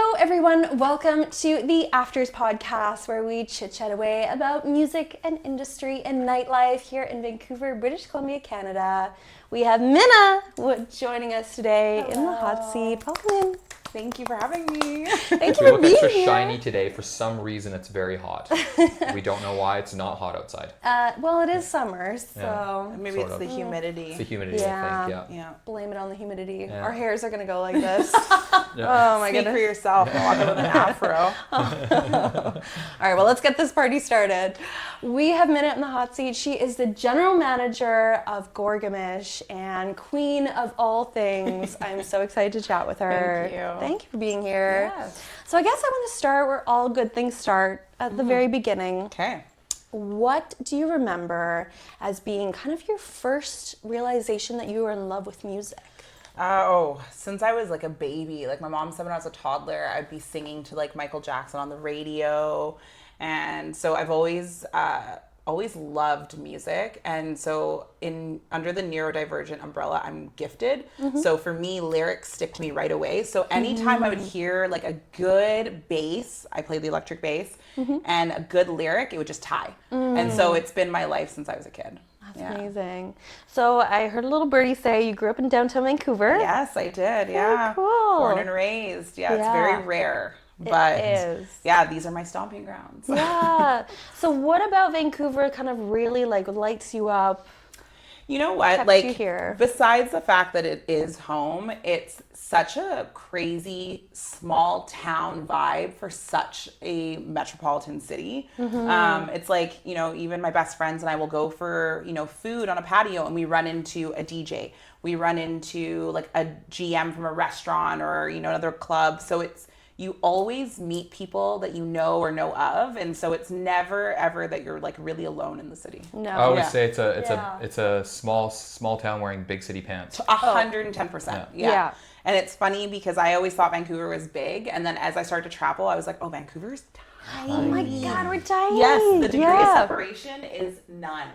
Hello everyone, welcome to the Afters podcast where we chit-chat away about music and industry and nightlife here in Vancouver, British Columbia, Canada. We have Minna joining us today in the hot seat. Welcome in. Thank you for having me. Thank you We for look being extra here. shiny today. For some reason, it's very hot. We don't know why. It's not hot outside. Well, it is summer, so Maybe Sort it's of. the humidity. It's the humidity, Yeah. I think. Yeah. blame it on the humidity. Yeah. Our hairs are going to go like this. Yeah. Oh my Speak goodness. for yourself. I'll walk with an afro. All right, well, let's get this party started. We have Minna in the hot seat. She is the general manager of Gorg-o-Mish and queen of all things. I'm so excited to chat with her. Thank you. Thank you for being here. Yes. So I guess I want to start where all good things start, at the very beginning. Okay. What do you remember as being kind of your first realization that you were in love with music? Since I was like a baby, like my mom said when I was a toddler, I'd be singing to like Michael Jackson on the radio. And so I've always loved music. And so under the neurodivergent umbrella, I'm gifted. So for me, lyrics stick to me right away. So anytime I would hear like a good bass, I played the electric bass, and a good lyric, it would just tie. And so it's been my life since I was a kid. That's amazing. So I heard a little birdie say you grew up in downtown Vancouver. Yes, I did. Yeah. cool. Born and raised. Yeah, it's Yeah. very rare. But is. yeah, these are my stomping grounds. Yeah. So what about Vancouver kind of really like lights you up? You know what? Kept Like, you here? besides the fact that it is home, it's such a crazy small town vibe for such a metropolitan city. It's like, even my best friends and I will go for, food on a patio and we run into a DJ. We run into like a GM from a restaurant or, another club. So you always meet people that you know or know of, and so it's never ever that you're like really alone in the city. No. I always Yeah. say it's Yeah. a small town wearing big city pants. 110%. Yeah. Yeah. And it's funny because I always thought Vancouver was big, and then as I started to travel, I was like, oh, Vancouver's tiny. Oh my God, we're tiny. Yes, the degree of Yeah. separation is none.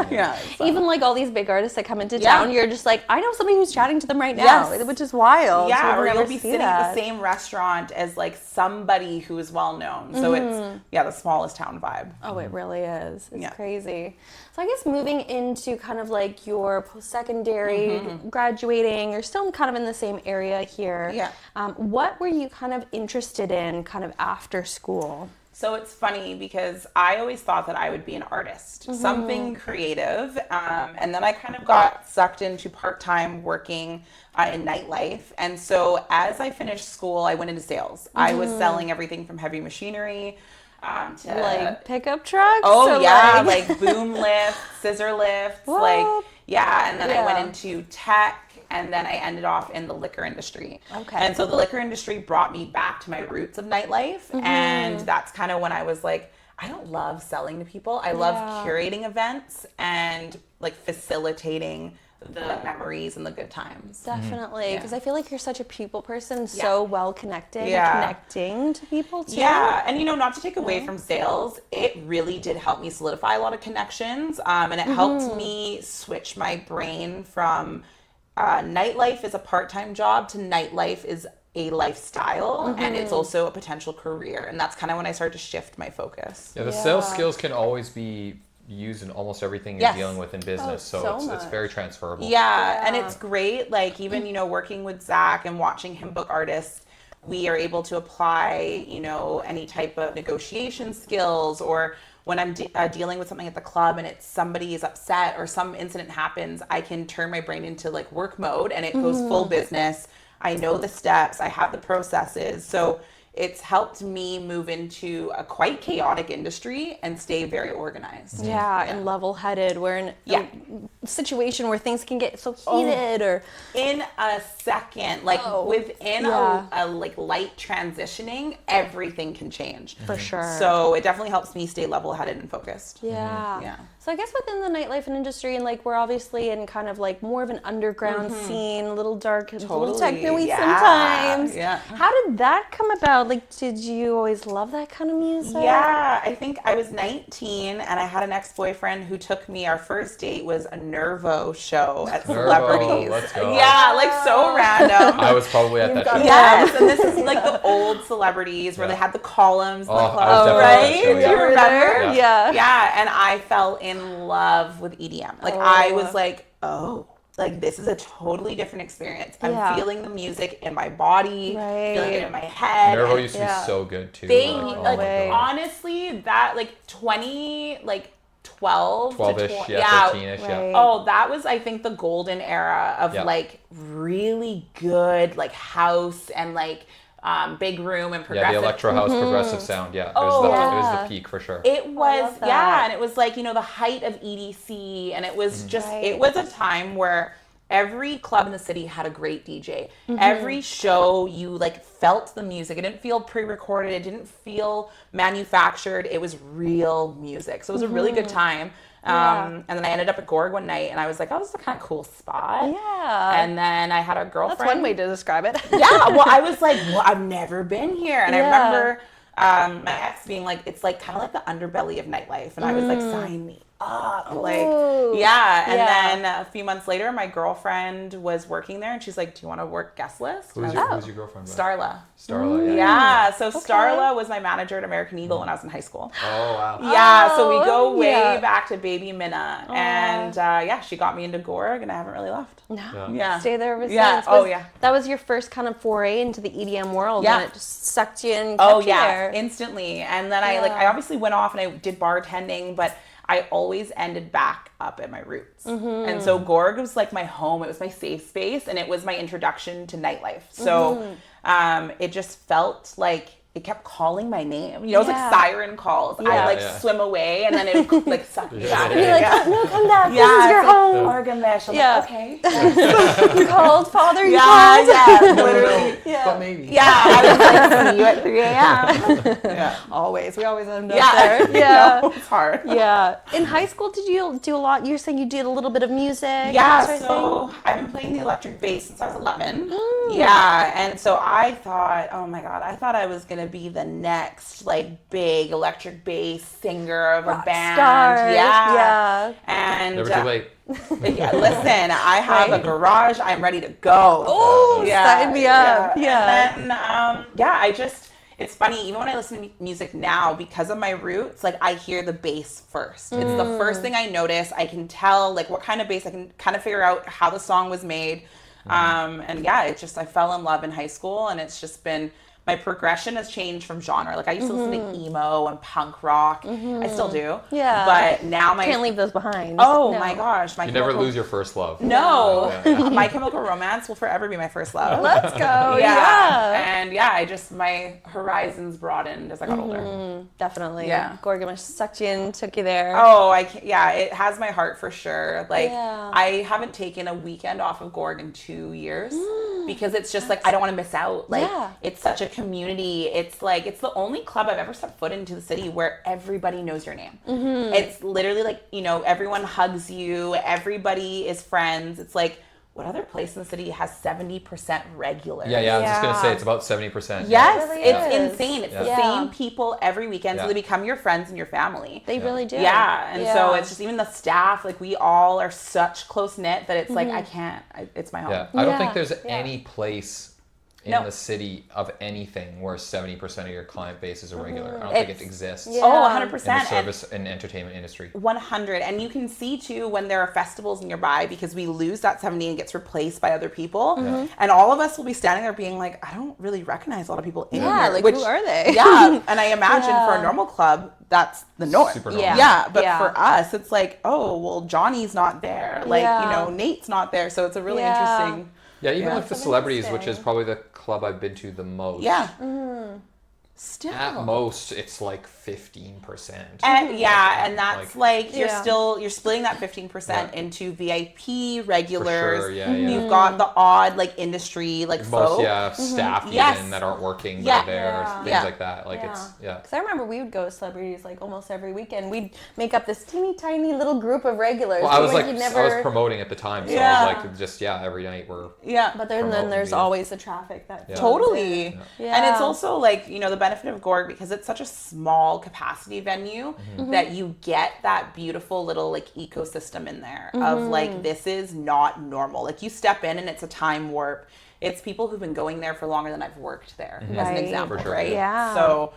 Yeah. So. Even like all these big artists that come into Yeah. town, you're just like, I know somebody who's chatting to them right now, Yes. which is wild. Yeah, You or never you'll be see sitting that. at the same restaurant as like somebody who is well known. So it's the smallest town vibe. Oh, it really is. It's Yeah. crazy. So I guess moving into kind of like your post-secondary, graduating, you're still kind of in the same area here. Yeah. What were you kind of interested in kind of after school? So it's funny because I always thought that I would be an artist, something creative. And then I kind of got sucked into part-time working in nightlife. And so as I finished school, I went into sales. I was selling everything from heavy machinery to Like pickup trucks? oh or yeah, like boom lifts, scissor lifts, What? like yeah. And then I Yeah. went into tech. And then I ended off in the liquor industry. Okay. And so the liquor industry brought me back to my roots of nightlife. And that's kind of when I was like, I don't love selling to people. I love curating events and like facilitating the memories and the good times. Definitely, Yeah. because I feel like you're such a people person, so well connected, Yeah. connecting to people too. Yeah, and not to take away from sales, it really did help me solidify a lot of connections. And it helped me switch my brain from nightlife is a part-time job to nightlife is a lifestyle and it's also a potential career. And that's kind of when I started to shift my focus. Yeah, the sales skills can always be used in almost everything you're Yes. dealing with in business. so So it's much. very transferable. Yeah, and it's great. Like even, working with Zach and watching him book artists, we are able to apply, any type of negotiation skills, or when I'm dealing with something at the club and it's somebody is upset or some incident happens, I can turn my brain into like work mode and it goes full business. I know the steps, I have the processes. So it's helped me move into a quite chaotic industry and stay very organized. Yeah, and level-headed. We're in a situation where things can get so heated, or In a second, like within Yeah. a like light transitioning, everything can change. for sure. So it definitely helps me stay level-headed and focused. Yeah. Yeah. So I guess within the nightlife and industry, and like we're obviously in kind of like more of an underground scene, a little dark, a little Totally. techno-y Yeah. sometimes. Yeah. How did that come about? Like, did you always love that kind of music? Yeah, I think I was 19 and I had an ex-boyfriend who took me, our first date was a Nervo show at Nervo, Celebrities. let's go. Yeah, like so random. I was probably at that show. Yes, and this is like the old Celebrities where they had the columns. Oh, the I was definitely at that show, Do yeah. you remember? Yeah. Yeah, and I fell in love with EDM. Like I was like, oh, like this is a totally different experience. I'm feeling the music in my body, feeling it in my head. Nervo used to be so good too. They like honestly that like 12-ish, 13-ish, yeah. Oh, that was I think the golden era of like really good like house and like big room and progressive. Yeah, the electro house progressive sound. Yeah, it was the peak for sure. It was and it was like, you know, the height of EDC, and it was just it was a time where every club in the city had a great DJ. Every show you like felt the music. It didn't feel pre-recorded. It didn't feel manufactured. It was real music. So it was a really good time. And then I ended up at Gorg one night and I was like, oh, this is a kind of cool spot. Yeah. And then I had a girlfriend. That's one way to describe it. Yeah. Well, I was like, well, I've never been here. And I remember my ex being like, it's like kind of like the underbelly of nightlife. And I was like, sign me up. Like, And then a few months later, my girlfriend was working there and she's like, do you want to work guest list? Who's your girlfriend? Starla. Starla, Yeah, so Starla was my manager at American Eagle when I was in high school. Oh, wow. Yeah, so we go way back to baby Minna. And she got me into Gorg and I haven't really left. No. Yeah. Stay there ever since. Yeah. That was your first kind of foray into the EDM world and it just sucked you in and kept you there. Instantly. And then I obviously went off and I did bartending, but I always ended back up at my roots. And so Gorg was like my home. It was my safe space and it was my introduction to nightlife. So it just felt like it kept calling my name. You know, it was like siren calls. I'd swim away and then it would like suck me back. You're like, no, come back. This is your home. Gorg-o-Mish. I'm like, okay. You called, Father, you called. Yeah, literally. But maybe. Yeah, I was like, see you at 3 a.m. Yeah. Always. We always end up there. there. Yeah. No, it's hard. Yeah. In high school, did you do a lot? You're saying you did a little bit of music? Yeah, so I've been playing the electric bass since I was 11. Yeah, and so I thought, oh my God, I thought I was going to be the next like big electric bass singer of a band. Stars. Yeah. And Never too late. Yeah, listen, I have a garage. I'm ready to go. Oh, sign me up. Yeah. And then, it's funny, even when I listen to music now, because of my roots, like I hear the bass first. It's the first thing I notice. I can tell like what kind of bass. I can kind of figure out how the song was made. I fell in love in high school, and it's just been, my progression has changed from genre. Like I used to listen to emo and punk rock. I still do. Yeah. But now can't leave those behind. Oh my gosh. You never lose your first love. No. My Chemical Romance will forever be my first love. Let's go. And my horizons broadened as I got older. Definitely. Yeah. Gorg-o-Mish sucked you in, took you there. Oh, it has my heart for sure. Like I haven't taken a weekend off of Gorg in 2 years because it's just like I don't want to miss out. Like it's such a community. It's like it's the only club I've ever stepped foot into the city where everybody knows your name. It's literally like, you know, everyone hugs you, everybody is friends. It's like, what other place in the city has 70% regular? Yeah, I was just gonna say it's about 70%. Yes, it really it's insane. It's the same people every weekend, so they become your friends and your family. They really do. Yeah, and so it's just even the staff, like we all are such close knit that it's like it's my home. Yeah, I don't think there's any place in the city of anything where 70% of your client base is a regular. I don't think it exists. Oh, 100%. In the service and entertainment industry. 100. And you can see too when there are festivals nearby, because we lose that 70 and gets replaced by other people. And all of us will be standing there being like, I don't really recognize a lot of people in here. Like who are they? Yeah. And I imagine for a normal club, that's the norm. Super normal. Yeah. But for us, it's like, oh, well, Johnny's not there. Like, you know, Nate's not there. So it's a really interesting. Yeah, even with the Celebrities, which is probably the club I've been to the most. Yeah. Still. At most, it's like 15%. And that's like you're splitting that 15% into VIP, regulars. For sure, You've got the odd like industry like folk. Staff even that aren't working but are there, things like that. Like it's Because I remember we would go to Celebrities like almost every weekend. We'd make up this teeny tiny little group of regulars. Well, I was promoting at the time, so I was like just every night we're But then there's always the traffic that Totally. And it's also like, you know, the benefit of Gorg, because it's such a small capacity venue, that you get that beautiful little like ecosystem in there of like, this is not normal. Like you step in and it's a time warp. It's people who've been going there for longer than I've worked there, as an example, right? Yeah. So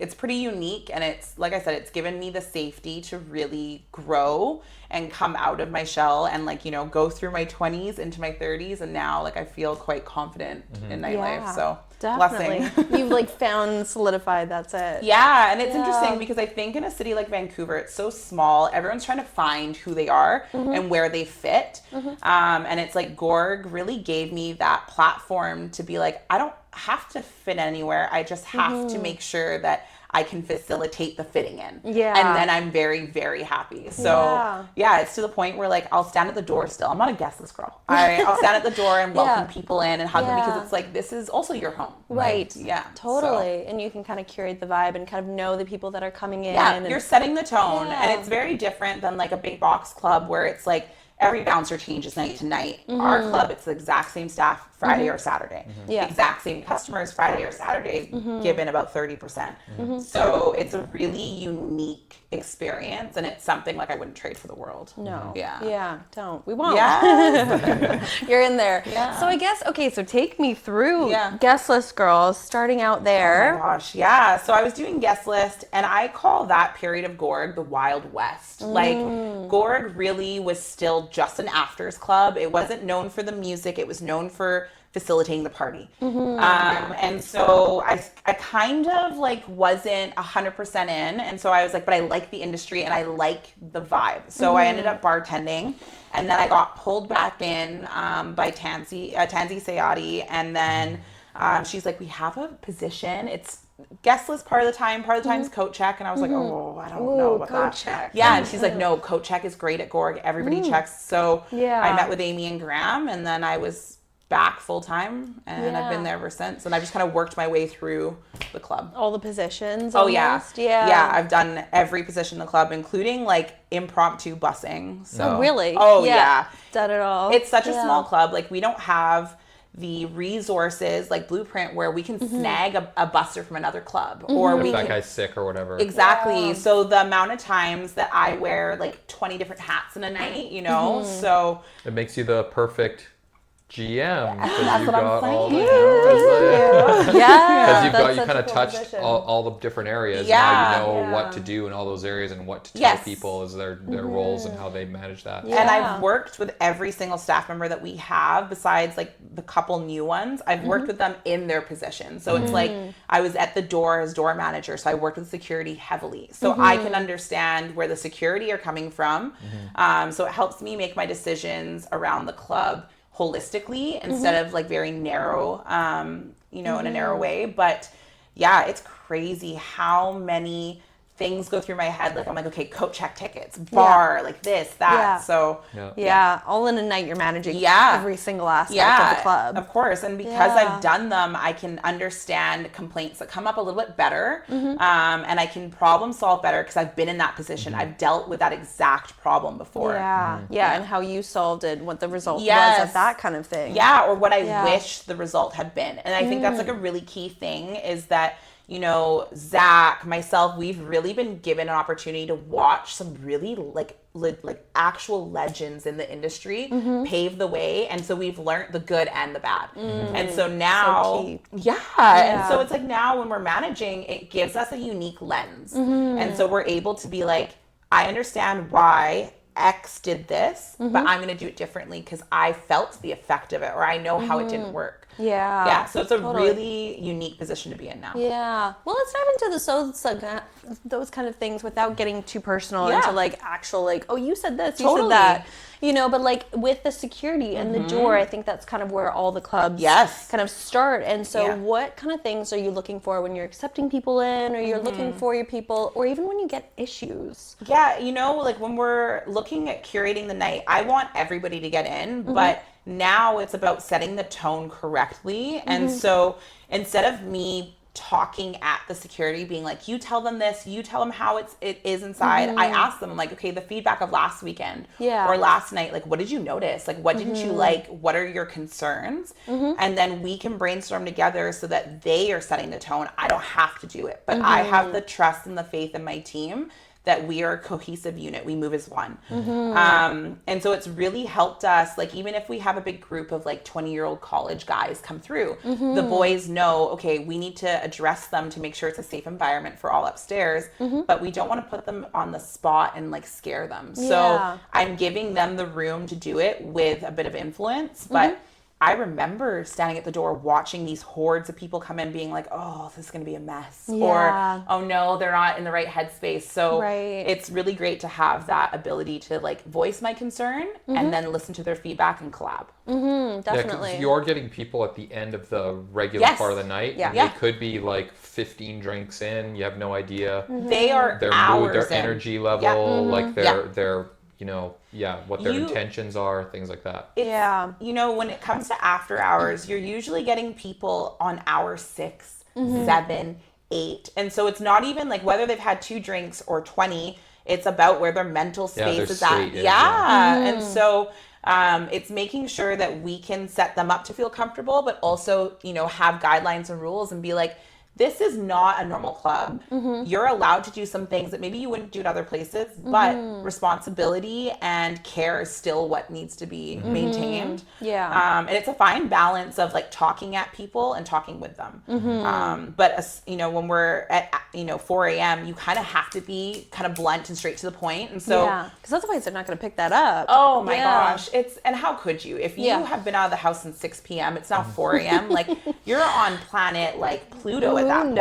it's pretty unique, and it's, like I said, it's given me the safety to really grow and come out of my shell and like, you know, go through my 20s into my 30s, and now like I feel quite confident in nightlife. So definitely. blessing. You've like found, solidified, that's it. Yeah, and it's interesting because I think in a city like Vancouver, it's so small, everyone's trying to find who they are and where they fit. And it's like Gorg really gave me that platform to be like, I don't have to fit anywhere. I just have to make sure that I can facilitate the fitting in. Yeah. And then I'm very, very happy. So yeah, it's to the point where like I'll stand at the door still. I'm not a guest list girl. I'll stand at the door and welcome people in and hug them, because it's like, this is also your home. Right. Yeah. Totally. And you can kind of curate the vibe and kind of know the people that are coming in. Yeah, and you're setting the tone. And it's very different than like a big box club where it's like every bouncer changes night to night. Our club, it's the exact same staff Friday or Saturday. Yeah. Exact same customers Friday or Saturday, given about 30%. So it's a really unique experience, and it's something like I wouldn't trade for the world. No. Yeah. Yeah, don't. We won't. Yeah. You're in there. Yeah. So I guess, okay, so take me through Yeah. Guest List Girls, starting out there. Oh my gosh, yeah. So I was doing guest list, and I call that period of Gorg the Wild West. Like, Gorg really was still just an afters club. It wasn't known for the music. It was known for facilitating the party. And so I kind of like wasn't 100% in. And so I was like, but I like the industry and I like the vibe. So I ended up bartending, and then I got pulled back in by Tansy Sayati. And then she's like, we have a position. It's guest list part of the time is coat check. And I was like, oh, I don't know about coat that. check. Yeah, and she's like, no, coat check is great at Gorg. Everybody checks. So Yeah. I met with Amy and Graham, and then I was back full time, and I've been there ever since. And I've just kind of worked my way through the club. All the positions. Oh yeah. Almost. Yeah. Yeah, I've done every position in the club, including like impromptu busing. So Oh, really? Oh yeah. Done it all. It's such a small club. Like, we don't have the resources like Blueprint where we can snag a buster from another club, or we If that can, guy's sick or whatever. exactly. Yeah. So the amount of times that I wear like 20 different hats in a night, you know, so It makes you the perfect GM, because that's you what I'm got all the, saying. Yeah. because That's you such kind a of cool touched position. all the different areas. Yeah. Now you know Yeah. what to do in all those areas and what to tell Yes. people as their roles and how they manage that. Yeah. And I've worked with every single staff member that we have, besides like the couple new ones. I've worked with them in their position. So it's like I was at the door as door manager, so I worked with security heavily. So I can understand where the security are coming from. So it helps me make my decisions around the club holistically instead of like very narrow, you know, in a narrow way. But yeah, it's crazy how many things go through my head. Like, I'm like, okay, coat check tickets, bar, like this, that. Yeah. So Yeah. All in a night, you're managing Yeah. every single aspect of the club. of course. And because Yeah. I've done them, I can understand complaints that come up a little bit better. And I can problem solve better because I've been in that position. I've dealt with that exact problem before. Yeah. And how you solved it, what the result was Yes. of that kind of thing. Yeah, or what I Yeah. wish the result had been. And I think that's like a really key thing, is that, you know, Zach, myself, we've really been given an opportunity to watch some really like actual legends in the industry pave the way. And so we've learned the good and the bad. And so now, key. And so it's like now when we're managing, it gives us a unique lens. And so we're able to be like, I understand why X did this, but I'm going to do it differently because I felt the effect of it, or I know how it didn't work. Yeah. So it's a Totally. really unique position to be in now. Yeah. Well, let's dive into those kind of things without getting too personal Yeah. into like actual like, oh, you said this, you Totally. said that. You know, but like with the security and the door, I think that's kind of where all the clubs Yes. kind of start. And so Yeah. what kind of things are you looking for when you're accepting people in, or you're looking for your people, or even when you get issues? Yeah, you know, like when we're looking at curating the night, I want everybody to get in, but now it's about setting the tone correctly. And so instead of me talking at the security, being like, you tell them this, you tell them how it is inside. I asked them, I'm like, okay, the feedback of last weekend or last night, like, what did you notice? Like, what didn't you like? What are your concerns? And then we can brainstorm together so that they are setting the tone. I don't have to do it, but I have the trust and the faith in my team that we are a cohesive unit. We move as one. And so it's really helped us, like, even if we have a big group of like 20-year-old college guys come through, the boys know, okay, we need to address them to make sure it's a safe environment for all upstairs, but we don't want to put them on the spot and like scare them. So I'm giving them the room to do it with a bit of influence, but I remember standing at the door watching these hordes of people come in being like, oh, this is going to be a mess. Or, oh no, they're not in the right headspace. So it's really great to have that ability to like voice my concern and then listen to their feedback and collab. Definitely. Yeah, you're getting people at the end of the regular part of the night. And they could be like 15 drinks in. You have no idea. They are their mood, their energy level, like their you know, what their intentions are, things like that. You know, when it comes to after hours, you're usually getting people on hour 6, 7, 8. And so it's not even like whether they've had 2 drinks or 20, it's about where their mental space is at. And so it's making sure that we can set them up to feel comfortable, but also, you know, have guidelines and rules and be like, this is not a normal club. You're allowed to do some things that maybe you wouldn't do at other places, but responsibility and care is still what needs to be maintained. And it's a fine balance of like talking at people and talking with them. But you know, when we're at 4 a.m., you kind of have to be kind of blunt and straight to the point. And so, because otherwise they're not going to pick that up. Oh my gosh, and how could you? If you have been out of the house since 6 p.m., it's now 4 a.m. Like you're on planet like Pluto at that point.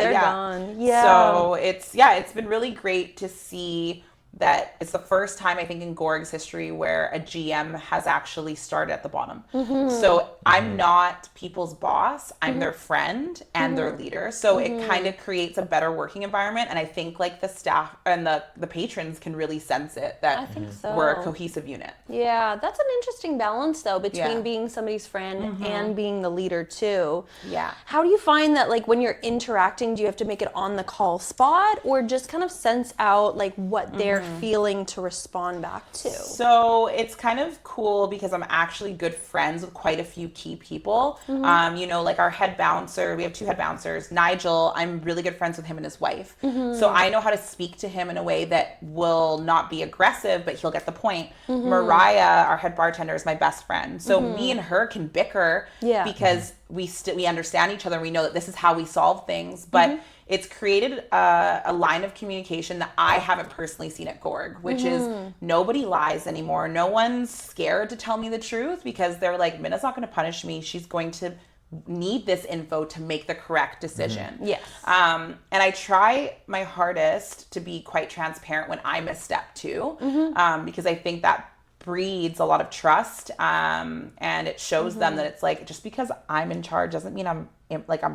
They're gone. So it's been really great to see that it's the first time I think in Gorg's history where a GM has actually started at the bottom. So I'm not people's boss, I'm their friend and their leader. So it kind of creates a better working environment. And I think like the staff and the patrons can really sense it that I think so. We're a cohesive unit. Yeah, that's an interesting balance though between being somebody's friend and being the leader too. How do you find that like when you're interacting, do you have to make it on the call spot or just kind of sense out like what they're feeling to respond back to? So it's kind of cool because I'm actually good friends with quite a few key people. You know, like our head bouncer, we have 2 head bouncers. Nigel, I'm really good friends with him and his wife. So I know how to speak to him in a way that will not be aggressive, but he'll get the point. Mariah, our head bartender, is my best friend. So me and her can bicker because we understand each other. We know that this is how we solve things, but it's created a line of communication that I haven't personally seen at Gorg, which is nobody lies anymore. No one's scared to tell me the truth because they're like, Minna's not going to punish me. She's going to need this info to make the correct decision. And I try my hardest to be quite transparent when I misstep too, because I think that breeds a lot of trust, and it shows them that it's like, just because I'm in charge doesn't mean I'm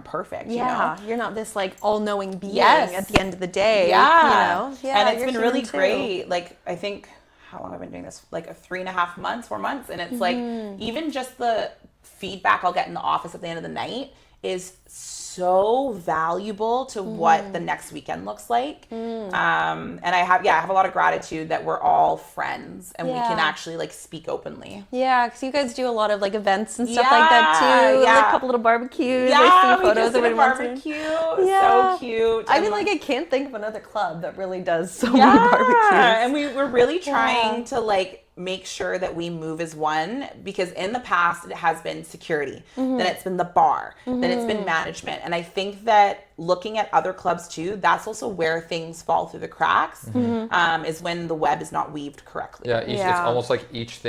perfect. You know? You're not this like all-knowing being at the end of the day. You know? And it's been really great. Like I think, how long have I been doing this? Like 3.5 months, 4 months, and it's like even just the feedback I'll get in the office at the end of the night is so valuable to what the next weekend looks like. And I have a lot of gratitude that we're all friends and we can actually like speak openly. Yeah, because you guys do a lot of like events and stuff like that too. Like a couple little barbecues. I see photos of it. Barbecue. So cute. I mean, like I can't think of another club that really does so many barbecues. And we're really trying to like make sure that we move as one, because in the past it has been security, then it's been the bar, then it's been management. And I think that looking at other clubs too, that's also where things fall through the cracks, is when the web is not weaved correctly. It's almost like each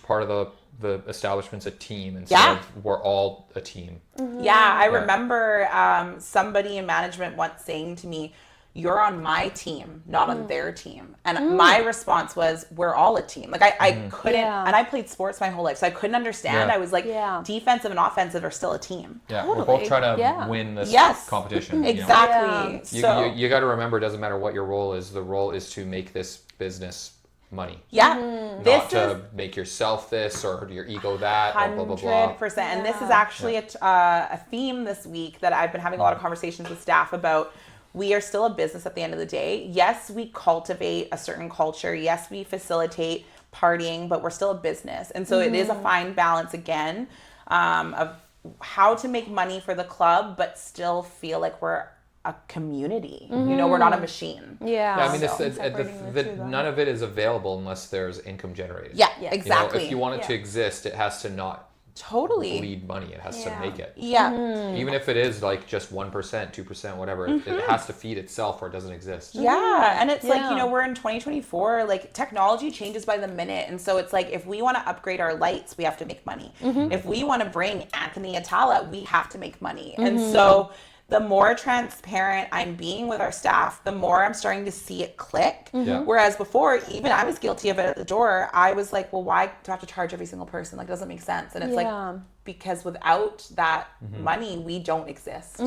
part of the establishment's a team instead of we're all a team. I remember somebody in management once saying to me, you're on my team, not on their team. And my response was, we're all a team. Like I couldn't, and I played sports my whole life, so I couldn't understand. I was like, defensive and offensive are still a team. We're both trying to win this competition. Exactly. You got to remember, it doesn't matter what your role is. The role is to make this business money. Yeah. Not to make yourself this or your ego that, or blah, blah, blah. 100%. And this is actually a theme this week that I've been having a lot of conversations with staff about. We are still a business at the end of the day. Yes, we cultivate a certain culture. Yes, we facilitate partying, but we're still a business. And so it is a fine balance again of how to make money for the club, but still feel like we're a community. You know, we're not a machine. Yeah. I mean, none of it is available unless there's income generated. Yeah, exactly. You know, if you want it to exist, it has to not bleed money. It has to make it. Yeah. Even if it is like just 1%, 2%, whatever, it has to feed itself or it doesn't exist. Yeah. And it's like, you know, we're in 2024, like technology changes by the minute. And so it's like, if we want to upgrade our lights, we have to make money. If we want to bring Anthony Atala, we have to make money. And so the more transparent I'm being with our staff, the more I'm starting to see it click. Whereas before, even I was guilty of it at the door. I was like, well, why do I have to charge every single person? Like, it doesn't make sense. And it's like, because without that money, we don't exist,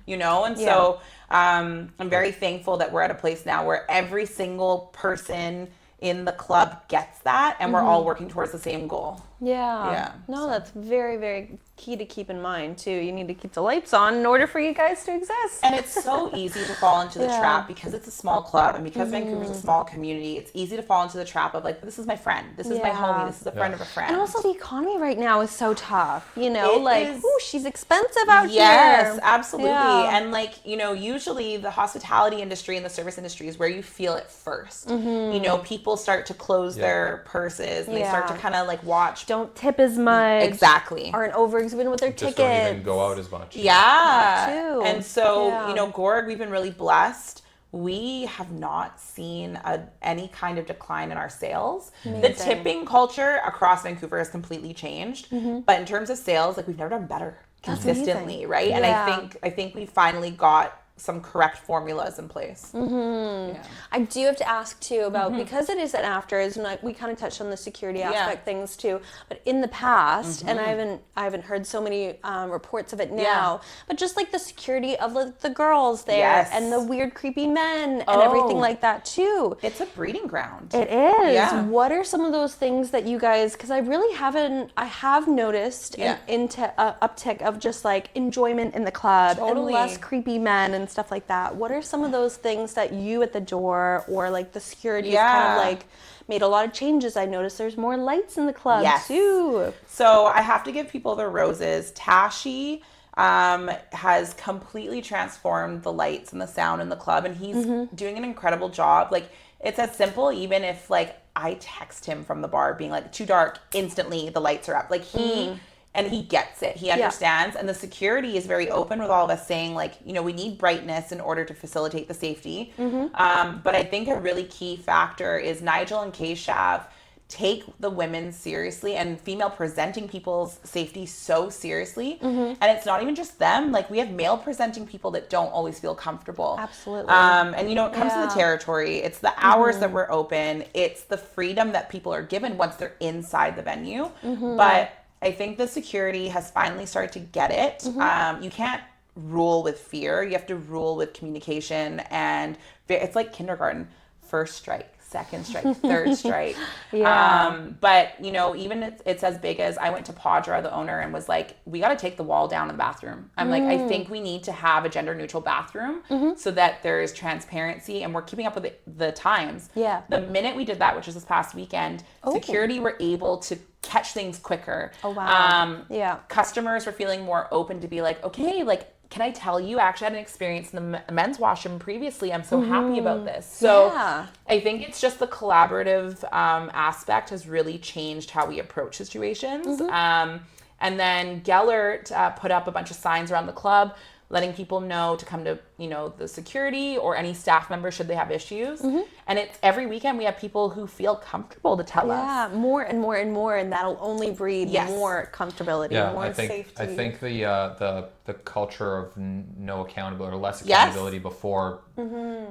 you know? And so I'm very thankful that we're at a place now where every single person in the club gets that, and we're all working towards the same goal. No, that's very, very key to keep in mind too. You need to keep the lights on in order for you guys to exist. And it's so easy to fall into the trap because it's a small club and because Vancouver's a small community. It's easy to fall into the trap of like, this is my friend, this is my homie, this is a friend of a friend. And also the economy right now is so tough, you know, she's expensive out here. Yes, absolutely. And like, you know, usually the hospitality industry and the service industry is where you feel it first. You know, people start to close their purses and they start to kind of like watch. Don't tip as much. Exactly. Aren't overexhibited with their Just tickets. don't even go out as much. Yeah. And so, you know, Gorg, we've been really blessed. We have not seen any kind of decline in our sales. Amazing. The tipping culture across Vancouver has completely changed. But in terms of sales, like we've never done better consistently, right? And I think we finally got some correct formulas in place. I do have to ask too about, because it is an afters, and like we kind of touched on the security aspect things too, but in the past, and I haven't heard so many reports of it now, but just like the security of the girls there and the weird creepy men and everything like that too. It's a breeding ground. It is. Yeah. What are some of those things that you guys, because I really I have noticed an uptick of just like enjoyment in the club and less creepy men and stuff like that. What are some of those things that you at the door or like the security kind of like made a lot of changes? I noticed there's more lights in the club too. So I have to give people their roses. Tashi has completely transformed the lights and the sound in the club, and he's doing an incredible job. Like, it's as simple, even if like I text him from the bar being like, too dark, instantly the lights are up. Like and he gets it. He understands. And the security is very open with all of us saying like, you know, we need brightness in order to facilitate the safety. But I think a really key factor is Nigel and Keshav take the women seriously and female presenting people's safety so seriously. And it's not even just them. Like, we have male presenting people that don't always feel comfortable. Absolutely. And you know, it comes to the territory. It's the hours that we're open. It's the freedom that people are given once they're inside the venue. But I think the security has finally started to get it. You can't rule with fear. You have to rule with communication. And it's like kindergarten. First strike, second strike, third strike. But, you know, even it's as big as I went to Padra, the owner, and was like, we got to take the wall down in the bathroom. I'm like, I think we need to have a gender neutral bathroom so that there is transparency and we're keeping up with the times. The minute we did that, which was this past weekend, security were able to catch things quicker. Customers were feeling more open to be like, okay, like, can I tell you, actually I had an experience in the men's washroom previously. I'm so happy about this. So I think it's just the collaborative aspect has really changed how we approach situations. And then Gellert put up a bunch of signs around the club letting people know to come to, you know, the security or any staff member should they have issues. And it's every weekend we have people who feel comfortable to tell us. More and more and more, and that'll only breed more comfortability, more safety. I think the culture of no accountability or less accountability before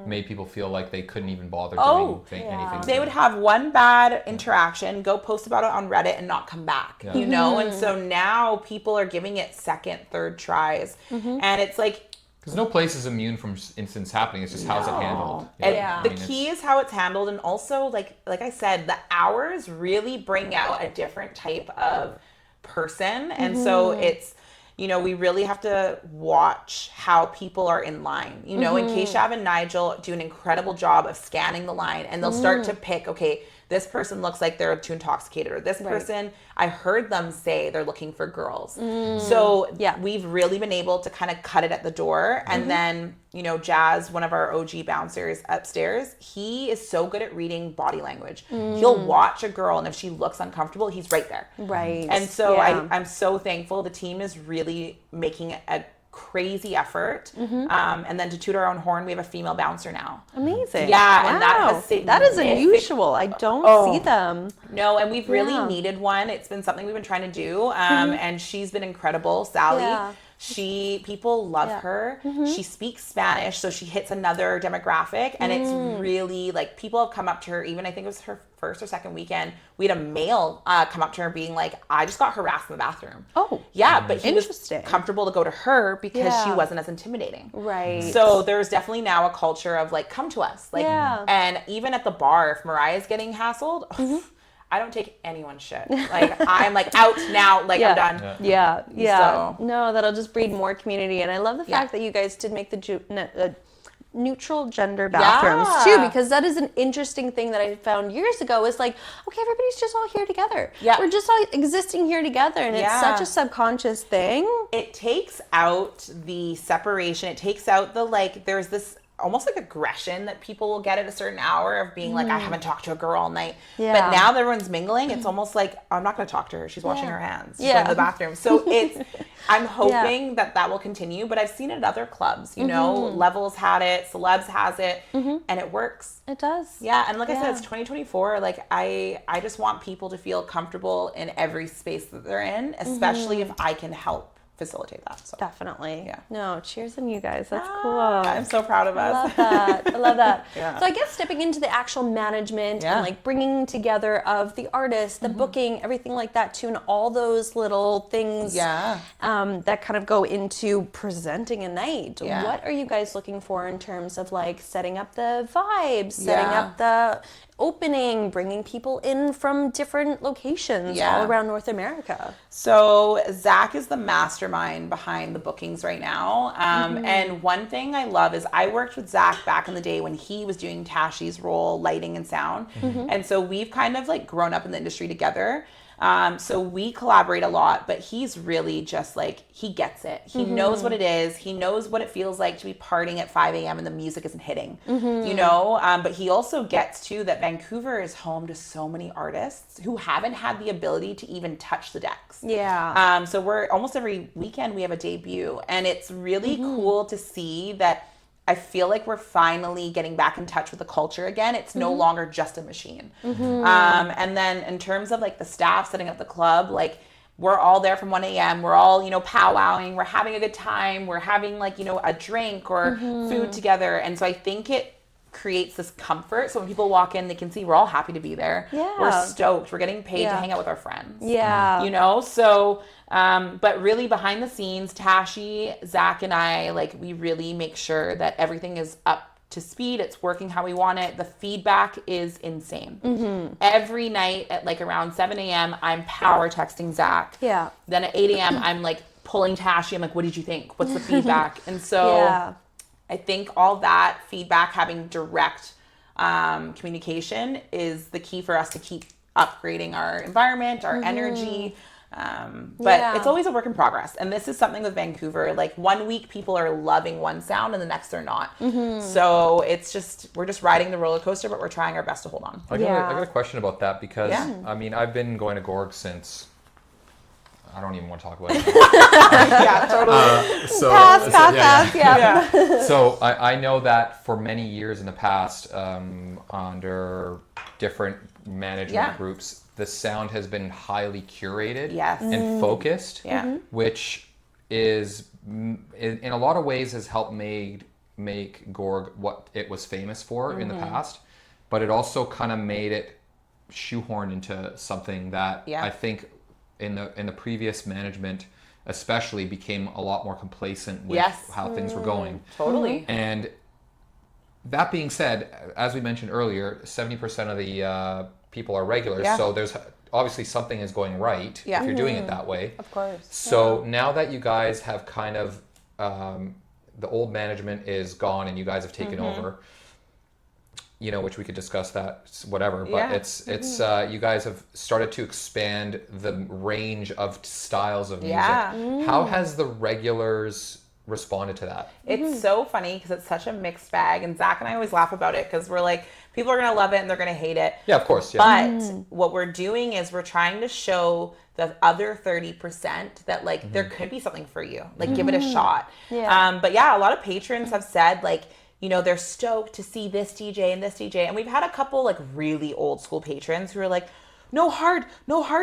made people feel like they couldn't even bother doing anything. They would have one bad interaction, go post about it on Reddit and not come back, you know? And so now people are giving it second, third tries. And it's like, Because no place is immune from incidents happening. It's just how's it handled. And the key is how it's handled, and also like I said, the hours really bring out a different type of person, and so it's. We really have to watch how people are in line. And Keshav and Nigel do an incredible job of scanning the line, and they'll start to pick, okay, this person looks like they're too intoxicated, or this person, I heard them say they're looking for girls. So we've really been able to kind of cut it at the door. And then, Jazz, one of our OG bouncers upstairs, he is so good at reading body language. He'll watch a girl, and if she looks uncomfortable, he's right there. Right. And so I'm so thankful. The team is really making a crazy effort. And then to toot our own horn, we have a female bouncer now. Amazing. Yeah. Wow. And that is unusual. I don't see them. No, and we've really needed one. It's been something we've been trying to do. And she's been incredible. Sally, people love her. She speaks Spanish, so she hits another demographic, and it's really like people have come up to her, even I think it was her first or second weekend, we had a male come up to her being like, I just got harassed in the bathroom. Oh. Yeah, but he was comfortable to go to her because she wasn't as intimidating. Right. So there's definitely now a culture of like, come to us. Like, and even at the bar, if Mariah's getting hassled, I don't take anyone's shit. Like, I'm like out now, like I'm done. Yeah. So. No, that'll just breed more community. And I love the fact that you guys did make the neutral gender bathrooms too, because that is an interesting thing that I found years ago is like, okay, everybody's just all here together. Yeah. We're just all existing here together, and it's such a subconscious thing. It takes out the separation. It takes out the there's this almost like aggression that people will get at a certain hour of being like, I haven't talked to a girl all night. Yeah. But now that everyone's mingling, it's almost like, I'm not going to talk to her. She's washing her hands. She's going to the bathroom. So I'm hoping that will continue, but I've seen it at other clubs, Levels had it, Celebs has it, and it works. It does. Yeah. And like I said, it's 2024. Like I just want people to feel comfortable in every space that they're in, especially if I can help facilitate that. So. Definitely. Yeah. No, cheers on you guys. That's cool. I'm so proud of us. I love that. So I guess stepping into the actual management and like bringing together of the artist, the booking, everything like that too, and all those little things that kind of go into presenting a night. What are you guys looking for in terms of like setting up the vibes, setting up the opening, bringing people in from different locations all around North America? So Zach is the mastermind behind the bookings right now. And one thing I love is I worked with Zach back in the day when he was doing Tashi's role, lighting and sound. And so we've kind of like grown up in the industry together. So we collaborate a lot, but he's really just like, he gets it. He knows what it is. He knows what it feels like to be partying at 5 a.m. and the music isn't hitting, but he also gets too that Vancouver is home to so many artists who haven't had the ability to even touch the decks. Yeah. So we're almost every weekend we have a debut, and it's really cool to see that. I feel like we're finally getting back in touch with the culture again. It's no longer just a machine. And then in terms of like the staff setting up the club, like we're all there from 1 a.m. We're all, powwowing. We're having a good time. We're having like, a drink or food together. And so I think it creates this comfort. So when people walk in, they can see we're all happy to be there. Yeah. We're stoked. We're getting paid to hang out with our friends. Yeah. So... but really behind the scenes, Tashi, Zach, and I, like, we really make sure that everything is up to speed. It's working how we want it. The feedback is insane. Every night at like around 7 a.m., I'm power texting Zach. Yeah. Then at 8 a.m., I'm like pulling Tashi. I'm like, what did you think? What's the feedback? And so I think all that feedback, having direct communication is the key for us to keep upgrading our environment, our energy. But it's always a work in progress. And this is something with Vancouver, like 1 week people are loving one sound and the next they're not. So we're just riding the roller coaster, but we're trying our best to hold on. I got a question about that because I mean, I've been going to Gorg since I don't even want to talk about it. Totally. Pass. So I know that for many years in the past, under different management groups, the sound has been highly curated and focused, which is in a lot of ways has helped make Gorg what it was famous for in the past, but it also kind of made it shoehorned into something that I think in the previous management especially became a lot more complacent with how things were going. Totally. And that being said, as we mentioned earlier, 70% of the people are regulars, so there's obviously something is going right if you're doing it that way. Of course. So now that you guys have kind of, the old management is gone and you guys have taken over, you know, which we could discuss that, whatever, but it's you guys have started to expand the range of styles of music. How has the regulars responded to that? It's so funny because it's such a mixed bag, and Zach and I always laugh about it because we're like, people are gonna love it and they're gonna hate it. Yeah, of course. But what we're doing is we're trying to show the other 30% that like there could be something for you, like give it a shot. But yeah, a lot of patrons have said like, you know, they're stoked to see this DJ and this DJ, and we've had a couple like really old school patrons who are like, no hard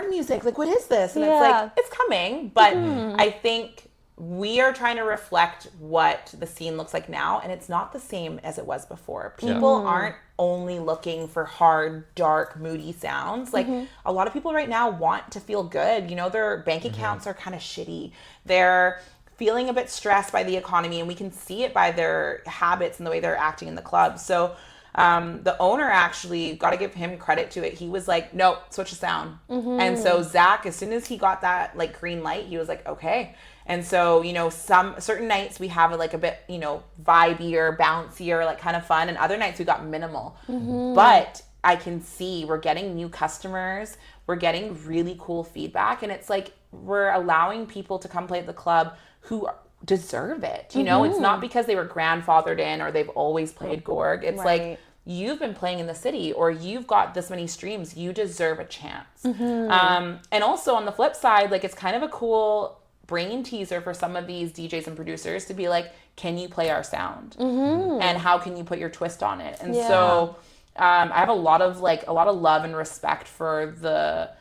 music, like what is this? And it's like, it's coming, but I think we are trying to reflect what the scene looks like now, and it's not the same as it was before. People aren't only looking for hard, dark, moody sounds. Like a lot of people right now want to feel good. You know, their bank accounts are kind of shitty. They're feeling a bit stressed by the economy, and we can see it by their habits and the way they're acting in the club. So the owner actually, got to give him credit to it. He was like, no, switch the sound. And so Zach, as soon as he got that like green light, he was like, okay. And so, you know, some certain nights we have like a bit, you know, vibeier, bouncier, like kind of fun. And other nights we got minimal. But I can see we're getting new customers. We're getting really cool feedback. And it's like we're allowing people to come play at the club who deserve it. You know, it's not because they were grandfathered in or they've always played Gorg. It's like, you've been playing in the city or you've got this many streams. You deserve a chance. And also on the flip side, like it's kind of a cool brain teaser for some of these DJs and producers to be like, can you play our sound? And how can you put your twist on it? And so I have a lot of love and respect for the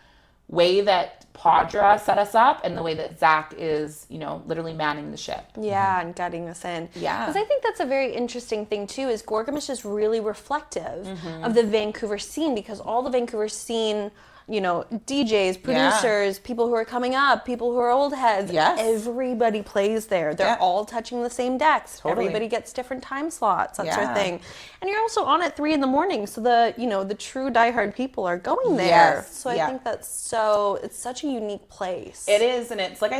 way that Padra set us up and the way that Zach is, you know, literally manning the ship. And guiding us in. Because I think that's a very interesting thing too, is Gorg-o-Mish is really reflective of the Vancouver scene, because all the Vancouver scene, you know, DJs, producers, people who are coming up, people who are old heads, everybody plays there. They're all touching the same decks. Everybody gets different time slots, that sort of thing. And you're also on at 3 a.m, so the, you know, the true diehard people are going there. So I think that's it's such a unique place. It is, and it's like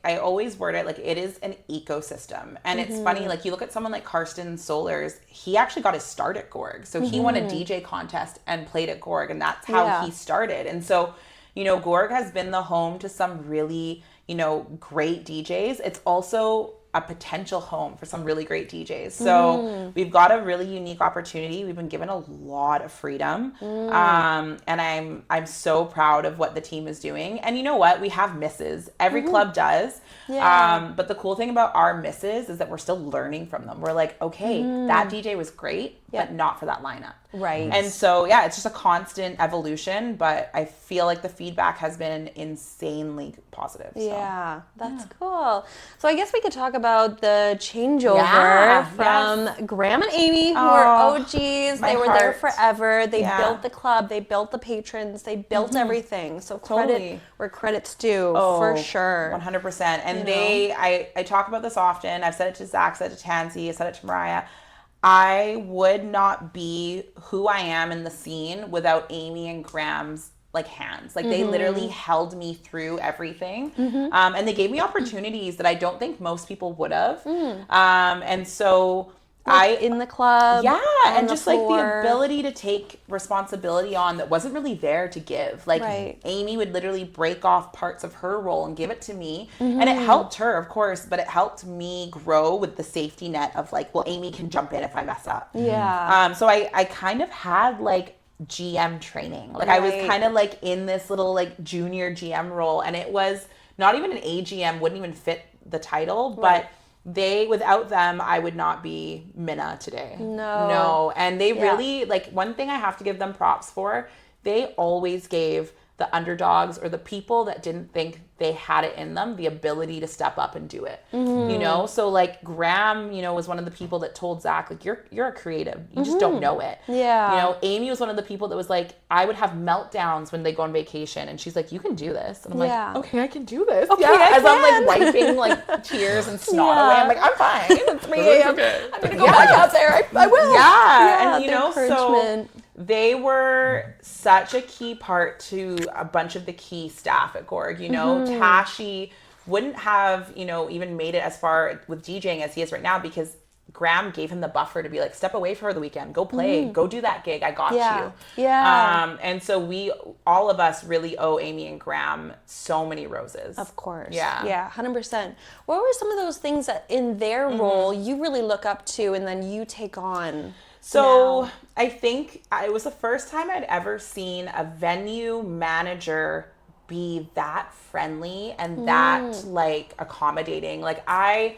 I always word it like it is an ecosystem. And it's funny, like you look at someone like Karsten Solers, he actually got his start at Gorg. So he won a DJ contest and played at Gorg, and that's how he started. And so, you know, Gorg has been the home to some really, you know, great DJs. It's also a potential home for some really great DJs. So we've got a really unique opportunity. We've been given a lot of freedom. And I'm so proud of what the team is doing. And you know what? We have misses. Every club does. But the cool thing about our misses is that we're still learning from them. We're like, okay, that DJ was great, but not for that lineup. And so, yeah, it's just a constant evolution, but I feel like the feedback has been insanely positive. So. That's cool. So I guess we could talk about the changeover from Graham and Amy, who are OGs. They were there forever. They built the club. They built the patrons. They built everything. So credit where credit's due, for sure. 100%. And I talk about this often. I've said it to Zach, said it to Tansy, I said it to Mariah. I would not be who I am in the scene without Amy and Graham's like hands. Like they literally held me through everything. And they gave me opportunities that I don't think most people would have. And so like in the club. And just like the ability to take responsibility on that wasn't really there to give. Like Amy would literally break off parts of her role and give it to me. And it helped her, of course, but it helped me grow with the safety net of like, well, Amy can jump in if I mess up. So I kind of had like GM training. Like I was kind of like in this little like junior GM role, and it was not even an AGM, wouldn't even fit the title, but without them, I would not be Minna today. No. And they really, like, one thing I have to give them props for, they always gave the underdogs or the people that didn't think they had it in them, the ability to step up and do it, you know? So like Graham, you know, was one of the people that told Zach, like, you're a creative. You just don't know it. Yeah. You know, Amy was one of the people that was like, I would have meltdowns when they go on vacation. And she's like, you can do this. And I'm like, okay, I can do this. Okay, As I'm like wiping like tears and snot away. I'm like, I'm fine. It's 3 a.m. I'm going to go back out there. I will. Yeah. And you know, so they were such a key part to a bunch of the key staff at Gorg. You know, Tashi wouldn't have, you know, even made it as far with DJing as he is right now because Graham gave him the buffer to be like, step away for the weekend, go play, go do that gig. I got you. Yeah. And so all of us really owe Amy and Graham so many roses. Of course. Yeah. Yeah, 100%. What were some of those things that in their role you really look up to and then you take on? So now? I think it was the first time I'd ever seen a venue manager be that friendly and that like accommodating. Like I'd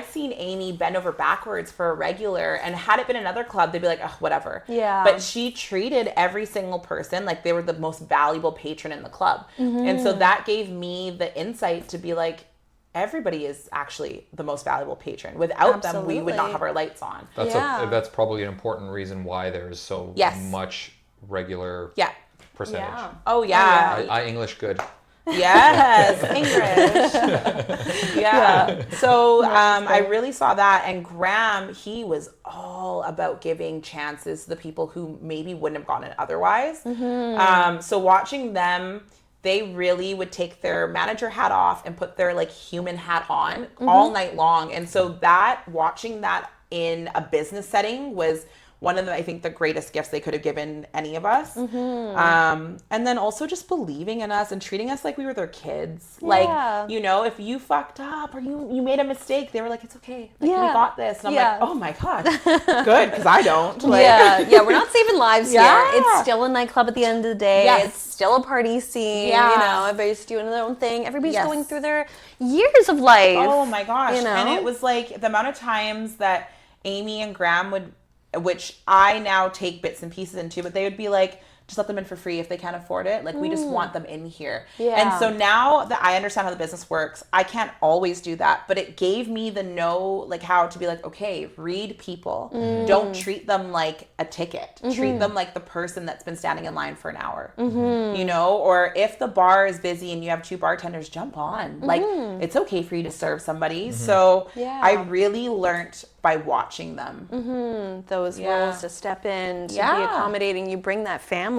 seen Amy bend over backwards for a regular, and had it been another club, they'd be like, oh, whatever. Yeah. But she treated every single person like they were the most valuable patron in the club. And so that gave me the insight to be like, everybody is actually the most valuable patron. Without them, we would not have our lights on. That's probably an important reason why there's so much regular percentage. Yeah. Oh, yeah. I English good. Yes, English. Yeah. So I really saw that. And Graham, he was all about giving chances to the people who maybe wouldn't have gotten it otherwise. So watching them, they really would take their manager hat off and put their like human hat on all night long. And so watching that in a business setting was one of the, I think, the greatest gifts they could have given any of us. And then also just believing in us and treating us like we were their kids. Yeah. Like, you know, if you fucked up or you made a mistake, they were like, it's okay. Like, we got this. And I'm like, oh my God, good, because I don't. Like, we're not saving lives here. It's still a nightclub at the end of the day. Yes. It's still a party scene. Yeah. You know, everybody's doing their own thing. Everybody's going through their years of life. Oh my gosh. You know? And it was like the amount of times that Amy and Graham would, which I now take bits and pieces into, but they would be like, just let them in for free if they can't afford it. Like, we just want them in here. Yeah. And so now that I understand how the business works, I can't always do that, but it gave me the how to be like, okay, read people. Don't treat them like a ticket. Treat them like the person that's been standing in line for an hour, you know? Or if the bar is busy and you have 2 bartenders, jump on. Like, it's okay for you to serve somebody. So I really learned by watching them. Those roles to step in, to be accommodating. You bring that family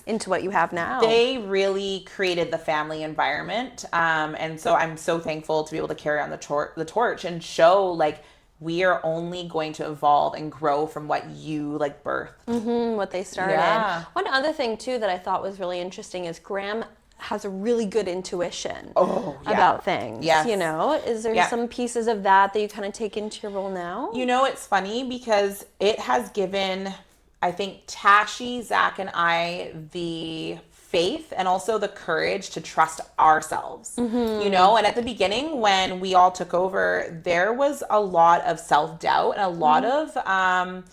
into what you have now. They really created the family environment. And so I'm so thankful to be able to carry on the torch and show like we are only going to evolve and grow from what you like birthed. What they started. One other thing too that I thought was really interesting is Graham has a really good intuition about things. You know, is there some pieces of that you kind of take into your role now? You know, it's funny because it has given, I think, Tashi, Zach, and I the faith and also the courage to trust ourselves, you know? And at the beginning, when we all took over, there was a lot of self-doubt and a lot of,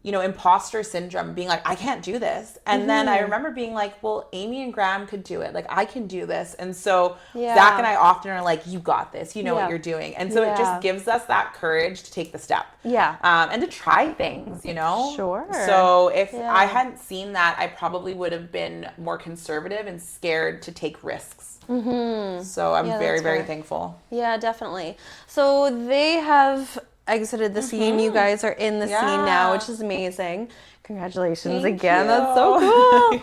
you know, imposter syndrome, being like, I can't do this. And then I remember being like, well, Amy and Graham could do it. Like, I can do this. And so Zach and I often are like, you got this. You know what you're doing. And so it just gives us that courage to take the step. And to try things, you know? So if I hadn't seen that, I probably would have been more conservative and scared to take risks. So I'm very, very thankful. Yeah, definitely. So they have exited the scene. You guys are in the scene now, which is amazing. Congratulations again. That's so cool.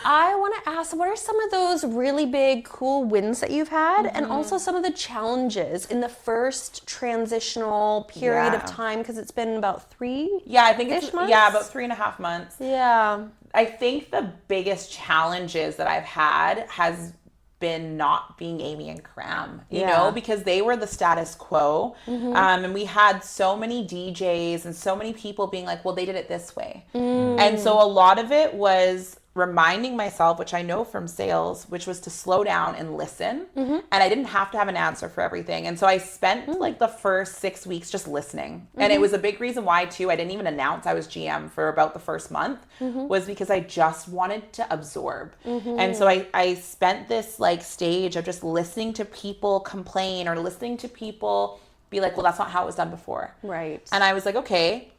I want to ask, what are some of those really big, cool wins that you've had, and also some of the challenges in the first transitional period of time? Because it's been about 3. I think it's months? about 3.5 months. I think the biggest challenges that I've had has been not being Amy and Graham, you know, because they were the status quo. And we had so many DJs and so many people being like, well, they did it this way. And so a lot of it was reminding myself, which I know from sales, which was to slow down and listen. And I didn't have to have an answer for everything. And so I spent like the first 6 weeks just listening. And it was a big reason why too, I didn't even announce I was GM for about the first month, was because I just wanted to absorb. And so I spent this like stage of just listening to people complain or listening to people be like, well, that's not how it was done before. Right. And I was like, okay,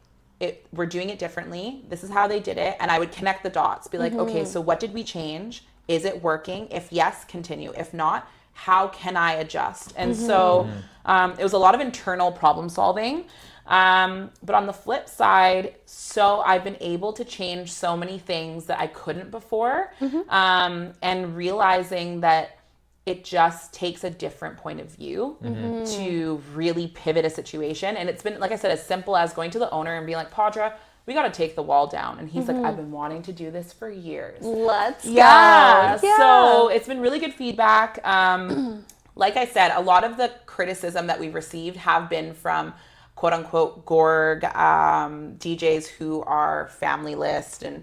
we're doing it differently. This is how they did it. And I would connect the dots, be like, okay, so what did we change? Is it working? If yes, continue. If not, how can I adjust? And so it was a lot of internal problem solving. But on the flip side, so I've been able to change so many things that I couldn't before. And realizing that it just takes a different point of view to really pivot a situation. And it's been, like I said, as simple as going to the owner and being like, Padra, we got to take the wall down. And he's like, I've been wanting to do this for years. Let's go. Yeah. So it's been really good feedback. Like I said, a lot of the criticism that we've received have been from quote unquote Gorg DJs who are family list and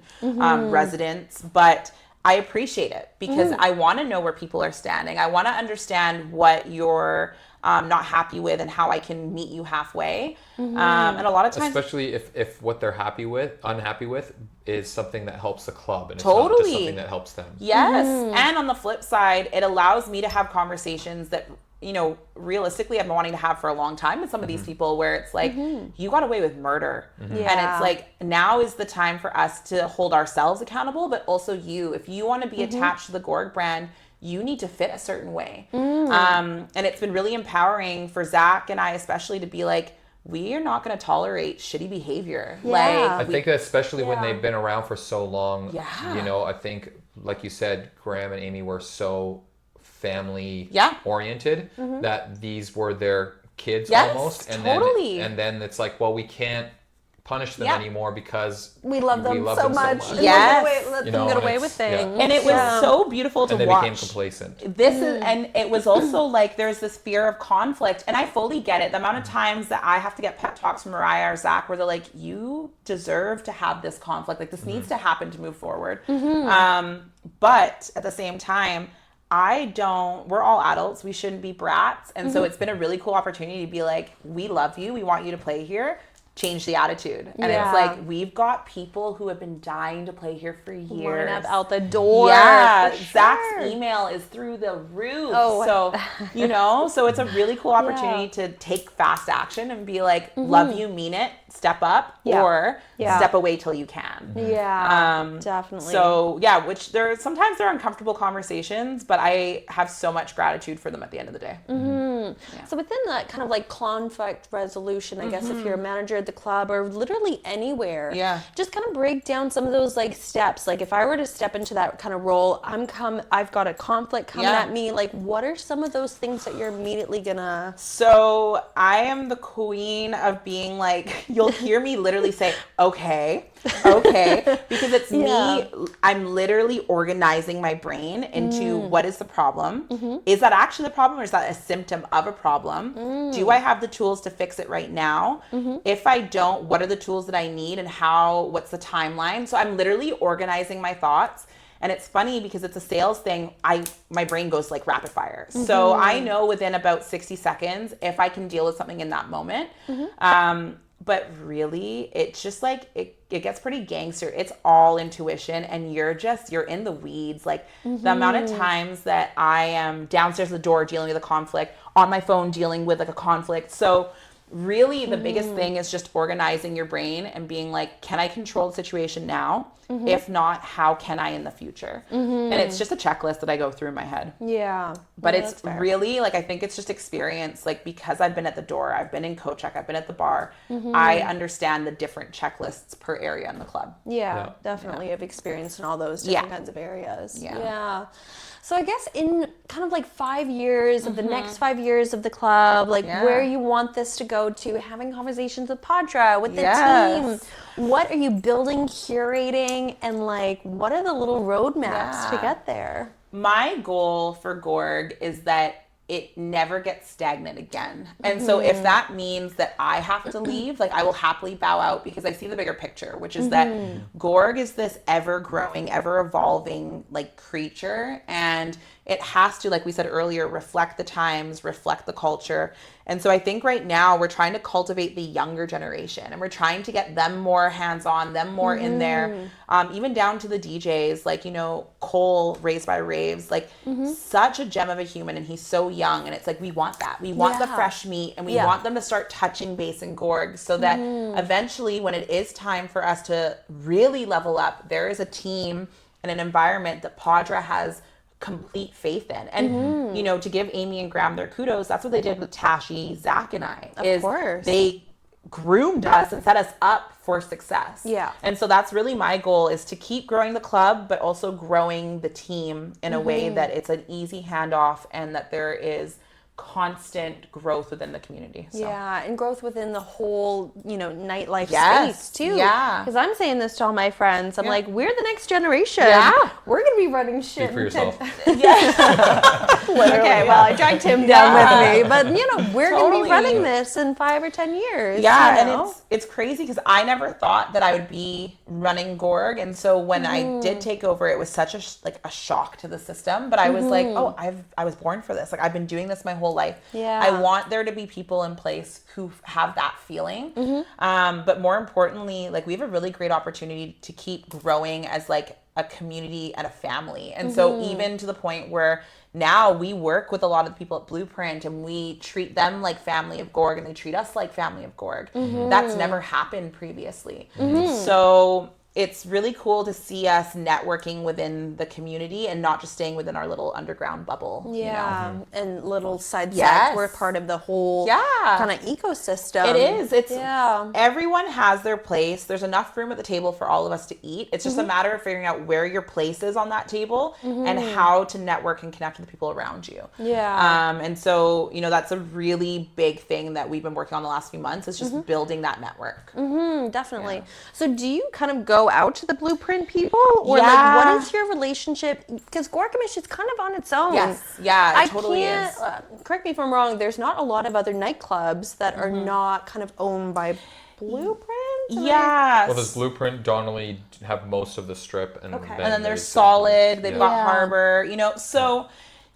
residents. But I appreciate it because I want to know where people are standing. I want to understand what you're not happy with and how I can meet you halfway. And a lot of times, especially if what they're unhappy with is something that helps the club and totally. It's not just something that helps them. Yes. And on the flip side, it allows me to have conversations that, you know, realistically I've been wanting to have for a long time with some of these people where it's like, you got away with murder. And it's like, now is the time for us to hold ourselves accountable, but also you. If you want to be attached to the Gorg brand, you need to fit a certain way. And it's been really empowering for Zach and I especially to be like, we are not going to tolerate shitty behavior. Yeah. I think especially when they've been around for so long, you know, I think, like you said, Graham and Amy were so family oriented that these were their kids almost. And then it's like, well, we can't punish them anymore because we love them so much. Yes. Let them get away with things. And it was so beautiful to watch. And they became complacent. This is, and it was also like there's this fear of conflict, and I fully get it. The amount of times that I have to get pep talks from Mariah or Zach where they're like, you deserve to have this conflict. Like this needs to happen to move forward. But at the same time, we're all adults. We shouldn't be brats. And so it's been a really cool opportunity to be like, we love you. We want you to play here. Change the attitude. And it's like, we've got people who have been dying to play here for years. Line up out the door. Yeah. Zach's email is through the roof. So, you know, so it's a really cool opportunity to take fast action and be like, love you, mean it, step up, or step away till you can. Definitely. So which sometimes they're uncomfortable conversations, but I have so much gratitude for them at the end of the day. So within that kind of like conflict resolution, I guess if you're a manager at the club or literally anywhere, just kind of break down some of those like steps. Like if I were to step into that kind of role, I've got a conflict coming at me. Like what are some of those things that you're immediately gonna? So I am the queen of being like, you'll hear me literally say, okay, because it's me. I'm literally organizing my brain into what is the problem? Is that actually the problem or is that a symptom of a problem? Do I have the tools to fix it right now? If I don't, what are the tools that I need and what's the timeline? So I'm literally organizing my thoughts. And it's funny because it's a sales thing. My brain goes like rapid fire. So I know within about 60 seconds if I can deal with something in that moment. But really, it's just like, it gets pretty gangster. It's all intuition and you're in the weeds. Like the amount of times that I am downstairs the door dealing with a conflict, on my phone dealing with like a conflict. So really the biggest thing is just organizing your brain and being like, can I control the situation now? If not, how can I in the future? And it's just a checklist that I go through in my head. But it's really like, I think it's just experience. Like because I've been at the door, I've been in co-check, I've been at the bar, I understand the different checklists per area in the club. Definitely have experience in all those different kinds of areas. So I guess in kind of like 5 years of the next 5 years of the club, like where you want this to go to, having conversations with Padra, with the team, what are you building, curating, and like what are the little roadmaps to get there? My goal for Gorg is that it never gets stagnant again. And so if that means that I have to leave, like I will happily bow out because I see the bigger picture, which is that Gorg is this ever growing, ever evolving like creature. And it has to, like we said earlier, reflect the times, reflect the culture. And so I think right now we're trying to cultivate the younger generation and we're trying to get them more hands-on, them more in there, even down to the DJs, like, you know, Cole, Raised by Raves, like such a gem of a human, and he's so young, and it's like we want that. We want the fresh meat, and we want them to start touching base in Gorg so that eventually when it is time for us to really level up, there is a team and an environment that Padra has complete faith in. And you know, to give Amy and Graham their kudos, that's what they did with Tashi, Zach, and I. Of course. They groomed us and set us up for success. Yeah. And so that's really my goal, is to keep growing the club, but also growing the team in a way that it's an easy handoff and that there is constant growth within the community. So. Yeah, and growth within the whole, you know, nightlife space too. Yeah. Because I'm saying this to all my friends. I'm like, we're the next generation. Yeah. We're going to be running shit. Speak for yourself. Okay, well, I dragged him down with me. But, you know, we're going to be running this in 5 or 10 years. Yeah, you know? and it's crazy because I never thought that I would be running Gorg. And so when I did take over, it was such a shock to the system. But I was like, oh, I was born for this. Like, I've been doing this my whole life. Yeah. I want there to be people in place who have that feeling. But more importantly, like, we have a really great opportunity to keep growing as like a community and a family. And so even to the point where now we work with a lot of the people at Blueprint and we treat them like family of Gorg and they treat us like family of Gorg. That's never happened previously. So it's really cool to see us networking within the community and not just staying within our little underground bubble. Yeah, you know? And little side Yes. We're part of the whole kind of ecosystem. It is. It's everyone has their place. There's enough room at the table for all of us to eat. It's just a matter of figuring out where your place is on that table and how to network and connect with the people around you. Yeah. And so, you know, that's a really big thing that we've been working on the last few months, is just building that network. Definitely. Yeah. So do you kind of go out to the Blueprint people, or like what is your relationship? Because Gorg-o-Mish is kind of on its own. Yes, yeah, it totally is. Correct me if I'm wrong. There's not a lot of other nightclubs that are not kind of owned by Blueprint. Yeah. Well, does Blueprint donally have most of the strip, and then there's Solid. They've got Harbor. You know, so.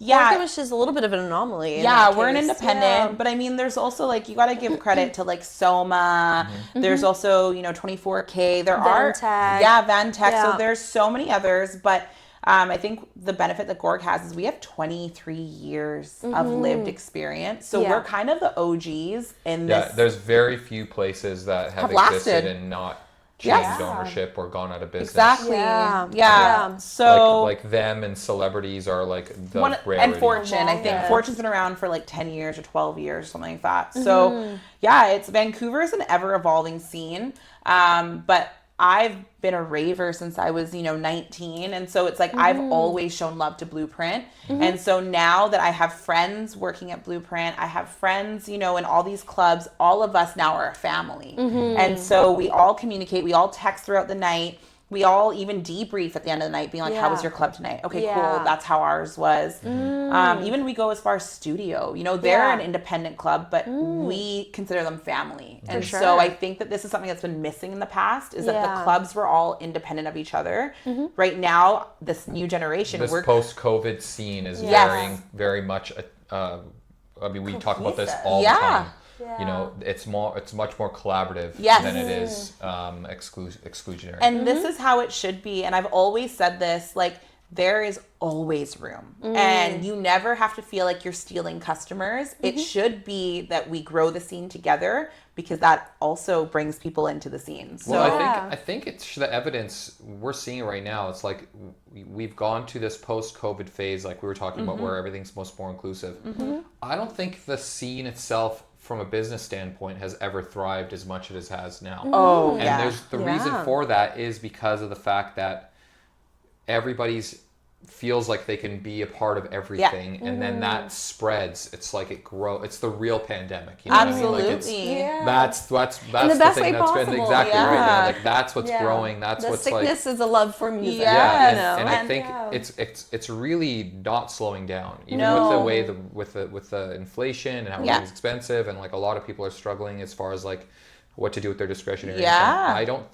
Yeah, Gorg-o-Mish is a little bit of an anomaly. Yeah, we're an independent, but I mean, there's also like, you got to give credit to like Soma. There's also, you know, 24K. There are Vantech. So there's so many others, but I think the benefit that Gorg has is we have 23 years of lived experience. So we're kind of the OGs in this. Yeah, there's very few places that have existed and not changed ownership or gone out of business. Exactly. Yeah. So like them and celebrities are like the rarity. And Fortune. I think Fortune's been around for like 10 years or 12 years, something like that. So it's Vancouver is an ever evolving scene. But I've been a raver since I was, 19. And so it's like, I've always shown love to Blueprint. And so now that I have friends working at Blueprint, I have friends, in all these clubs, all of us now are a family. And so we all communicate, we all text throughout the night. We all even debrief at the end of the night, being like, how was your club tonight? Okay, cool. That's how ours was. Even we go as far as studio. They're an independent club, but we consider them family. And so I think that this is something that's been missing in the past, is that the clubs were all independent of each other. Right now, this new generation. This post-COVID scene is very much, we talk about this all the time. Yeah. It's much more collaborative than it is exclusionary. And this is how it should be. And I've always said this, like, there is always room. And you never have to feel like you're stealing customers. It should be that we grow the scene together, because that also brings people into the scene. So I think it's the evidence we're seeing right now. It's like we've gone to this post-COVID phase, like we were talking about, where everything's more inclusive. I don't think the scene itself, from a business standpoint, has ever thrived as much as it has now. And there's the reason for that is because of the fact that everybody's feels like they can be a part of everything, and then that spreads. It's like it grows. It's the real pandemic. You know Absolutely. what I mean? Like that's in the best way possible. Exactly right. Yeah, like that's what's growing. That's what's like. The sickness is a love for music. And I think it's really not slowing down. Even with the way with the inflation and how everything's expensive, and like a lot of people are struggling as far as like what to do with their discretionary income.